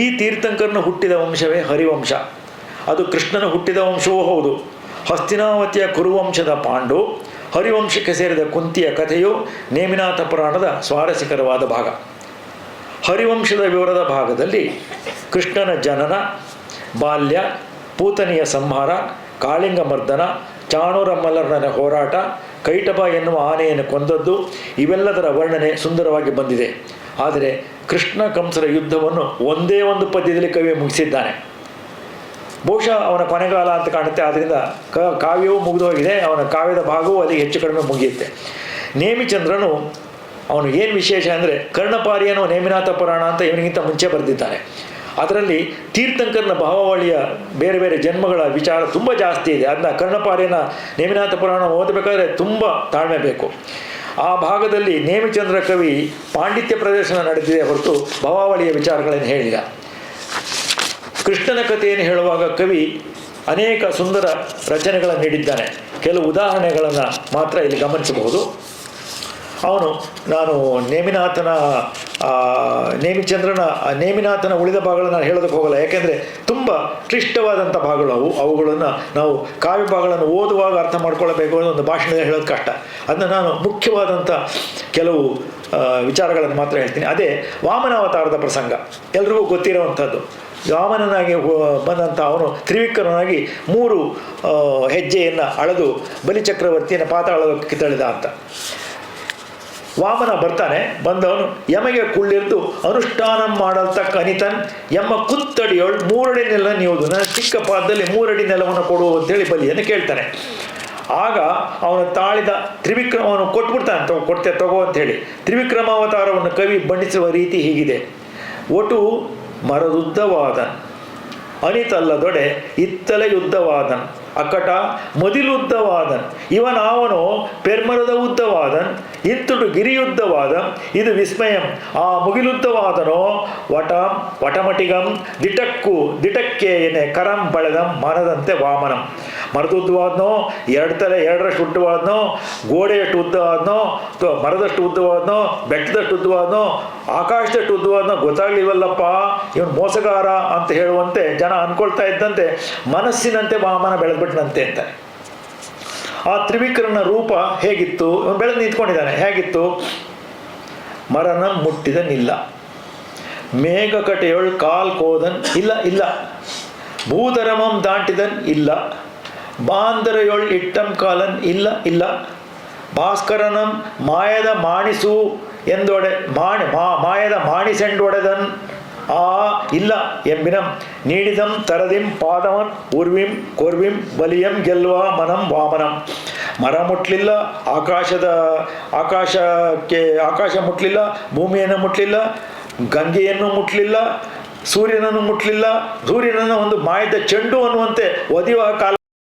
ಈ ತೀರ್ಥಂಕರನು ಹುಟ್ಟಿದ ವಂಶವೇ ಹರಿವಂಶ. ಅದು ಕೃಷ್ಣನು ಹುಟ್ಟಿದ ವಂಶವೂ ಹೌದು. ಹಸ್ತಿನಾವತಿಯ ಕುರುವಂಶದ ಪಾಂಡು, ಹರಿವಂಶಕ್ಕೆ ಸೇರಿದ ಕುಂತಿಯ ಕಥೆಯು ನೇಮಿನಾಥ ಪುರಾಣದ ಸ್ವಾರಸ್ಯಕರವಾದ ಭಾಗ. ಹರಿವಂಶದ ವಿವರದ ಭಾಗದಲ್ಲಿ ಕೃಷ್ಣನ ಜನನ, ಬಾಲ್ಯ, ಪೂತನಿಯ ಸಂಹಾರ, ಕಾಳಿಂಗ ಮರ್ದನ, ಚಾಣೂರಮಲ್ಲರನ ಹೋರಾಟ, ಕೈಟಭ ಎನ್ನುವ ಆನೆಯನ್ನು ಕೊಂದದ್ದು, ಇವೆಲ್ಲದರ ವರ್ಣನೆ ಸುಂದರವಾಗಿ ಬಂದಿದೆ. ಆದರೆ ಕೃಷ್ಣ ಕಂಸರ ಯುದ್ಧವನ್ನು ಒಂದೇ ಒಂದು ಪದ್ಯದಲ್ಲಿ ಕವಿ ಮುಗಿಸಿದ್ದಾನೆ. ಬಹುಶಃ ಅವನ ಕೊನೆಗಾಲ ಅಂತ ಕಾಣುತ್ತೆ. ಆದ್ದರಿಂದ ಕಾವ್ಯವೂ ಮುಗಿದು ಹೋಗಿದೆ, ಅವನ ಕಾವ್ಯದ ಭಾಗವೂ ಅಲ್ಲಿಗೆ ಹೆಚ್ಚು ಕಡಿಮೆ ಮುಗಿಯುತ್ತೆ. ನೇಮಿಚಂದ್ರನು ಅವನು ಏನು ವಿಶೇಷ ಅಂದರೆ ಕರ್ಣಪಾರಿಯನು ನೇಮಿನಾಥ ಪುರಾಣ ಅಂತ ಇವನಿಗಿಂತ ಮುಂಚೆ ಬರೆದಿದ್ದಾನೆ. ಅದರಲ್ಲಿ ತೀರ್ಥಂಕರನ ಭಾವಾವಳಿಯ ಬೇರೆ ಬೇರೆ ಜನ್ಮಗಳ ವಿಚಾರ ತುಂಬ ಜಾಸ್ತಿ ಇದೆ. ಅದನ್ನ ಕರ್ಣಪಾರಿಯನ ನೇಮಿನಾಥ ಪುರಾಣ ಓದಬೇಕಾದ್ರೆ ತುಂಬ ತಾಳ್ಮೆ ಬೇಕು. ಆ ಭಾಗದಲ್ಲಿ ನೇಮಿಚಂದ್ರ ಕವಿ ಪಾಂಡಿತ್ಯ ಪ್ರದರ್ಶನ ನಡೆದಿದೆ ಹೊರತು ಭಾವಾವಳಿಯ ವಿಚಾರಗಳನ್ನು ಹೇಳಿಲ್ಲ. ಕೃಷ್ಣನ ಕಥೆಯನ್ನು ಹೇಳುವಾಗ ಕವಿ ಅನೇಕ ಸುಂದರ ರಚನೆಗಳನ್ನು ನೀಡಿದ್ದಾನೆ. ಕೆಲವು ಉದಾಹರಣೆಗಳನ್ನು ಮಾತ್ರ ಇಲ್ಲಿ ಗಮನಿಸಬಹುದು. ನಾನು ನೇಮಿನಾಥನ ಉಳಿದ ಭಾಗಗಳನ್ನು ಹೇಳೋದಕ್ಕೆ ಹೋಗಲ್ಲ. ಯಾಕೆಂದರೆ ತುಂಬ ಕ್ಲಿಷ್ಟವಾದಂಥ ಭಾಗಗಳು ಅವುಗಳನ್ನು ನಾವು ಕಾವ್ಯ ಭಾಗಗಳನ್ನು ಓದುವಾಗ ಅರ್ಥ ಮಾಡ್ಕೊಳ್ಬೇಕು ಅನ್ನೋ ಒಂದು ಭಾಷಣದಲ್ಲಿ ಹೇಳೋದು ಕಷ್ಟ. ಅದನ್ನು ನಾನು ಮುಖ್ಯವಾದಂಥ ಕೆಲವು ವಿಚಾರಗಳನ್ನು ಮಾತ್ರ ಹೇಳ್ತೀನಿ. ಅದೇ ವಾಮನಾವತಾರದ ಪ್ರಸಂಗ ಎಲ್ರಿಗೂ ಗೊತ್ತಿರುವಂಥದ್ದು. ವಾಮನನಾಗಿ ಬಂದಂಥ ಅವನು ತ್ರಿವಿಕ್ರಮನಾಗಿ 3 ಹೆಜ್ಜೆಯನ್ನು ಅಳೆದು ಬಲಿಚಕ್ರವರ್ತಿಯನ್ನು ಪಾತಾಳಕ್ಕೆ ತಳ್ಳಿದ ಅಂತ. ವಾಮನ ಬರ್ತಾನೆ. ಬಂದವನು ಯಮಗೆ ಕುಳ್ಳಿರ್ದು ಅನುಷ್ಠಾನ ಮಾಡಲ್ತಕ್ಕ ಅನಿತನ್ ಎಮ್ಮ ಕುತ್ತಡಿಯೋಳು 3 ಅಡಿ ನೆಲ ನೀವುದು, ನನ್ನ ಚಿಕ್ಕ ಪಾದದಲ್ಲಿ 3 ಅಡಿ ನೆಲವನ್ನು ಕೊಡುವ ಅಂತೇಳಿ ಬಲಿಯನ್ನು ಕೇಳ್ತಾನೆ. ಆಗ ಅವನು ತಾಳಿದ ತ್ರಿವಿಕ್ರಮವನ್ನು ಕೊಟ್ಬಿಡ್ತಾನೆ, ತಗೋ ಅಂತೇಳಿ. ತ್ರಿವಿಕ್ರಮಾವತಾರವನ್ನು ಕವಿ ಬಣ್ಣಿಸುವ ರೀತಿ ಹೀಗಿದೆ. ಒಟು ಮರದುದ್ದವಾದನ್, ಅನಿತಲ್ಲದೊಡೆ ಇತ್ತಲೆ ಯುದ್ಧವಾದನ್, ಅಕ್ಕಟ ಮದಿಲುದ್ದವಾದನ್, ಇವನಾವನು ಪೆರ್ಮರದ ಉದ್ದವಾದನ್, ಇಂತುಡು ಗಿರಿಯುದ್ಧವಾದ, ಇದು ವಿಸ್ಮಯಂ, ಆ ಮುಗಿಲುದ್ದವಾದನೋ ವಟಮಟಿಗಂ ದಿಟಕ್ಕೆ ಎನೆ ಕರಂ ಬಳೆದಂ ಮನದಂತೆ ವಾಮನಂ. ಮರದುದ್ದವಾದ್ನೋ, 2 ತಲೆ 2ರಷ್ಟು ಉದ್ದವಾದ್ನೋ, ಗೋಡೆಯಷ್ಟು ಉದ್ದವಾದ್ನೋ, ಅಥವಾ ಮರದಷ್ಟು ಉದ್ದವಾದ್ನೋ, ಬೆಟ್ಟದಷ್ಟು ಉದ್ದವಾದ್ನೋ, ಆಕಾಶದಷ್ಟು ಉದ್ದವಾದ್ನೋ ಗೊತ್ತಾಗ್ಲಿವಲ್ಲಪ್ಪ, ಇವನು ಮೋಸಗಾರ ಅಂತ ಹೇಳುವಂತೆ ಜನ ಅನ್ಕೊಳ್ತಾ ಇದ್ದಂತೆ ಮನಸ್ಸಿನಂತೆ ವಾಮನ ಬೆಳೆದ್ಬಿಟ್ನಂತೆ ಅಂತಾನೆ. ಆ ತ್ರಿವಿಕ್ರಮನ ರೂಪ ಹೇಗಿತ್ತು? ಇವನು ಬೆಳೆದು ನಿಂತ್ಕೊಂಡಿದ್ದಾನೆ, ಹೇಗಿತ್ತು? ಮರನ ಮುಟ್ಟಿದನಿಲ್ಲ, ಮೇಘಕಟೆಯೊಳ್ ಕಾಲ್ ಕೋದನ್ ಇಲ್ಲ ಇಲ್ಲ, ಭೂಧರಮಂ ದಾಂಟಿದನ್ ಇಲ್ಲ, ಬಾಂದರೆಯೊಳ್ ಇಟ್ಟಂ ಕಾಲನ್ ಇಲ್ಲ ಇಲ್ಲ, ಭಾಸ್ಕರನಂ ಮಾಯದ ಮಾಣಿಸು ಎಂದೊಡೆ ಮಾಯದ ಮಾಣಿಸೆಂಡೊಡೆದನ್ ಆ ಇಲ್ಲ ಎಂಬಿನಂ ನೀಡಿದಂ ತರದಿಂ ಪಾದವನ್ ಉರ್ವಿಂ ಕೊರ್ವಿಂ ಬಲಿಯಂ ಗೆಲ್ವ ಮನಂ ವಾಮನಂ. ಮರ ಮುಟ್ಲಿಲ್ಲ, ಆಕಾಶ ಮುಟ್ಲಿಲ್ಲ, ಭೂಮಿಯನ್ನು ಮುಟ್ಲಿಲ್ಲ, ಗಂಗೆಯನ್ನು ಮುಟ್ಲಿಲ್ಲ, ಸೂರ್ಯನನ್ನು ಮುಟ್ಲಿಲ್ಲ. ಸೂರ್ಯನನ್ನು ಒಂದು ಮಾಯದ ಚೆಂಡು ಅನ್ನುವಂತೆ ಒದಿಯುವ ಕಾಲ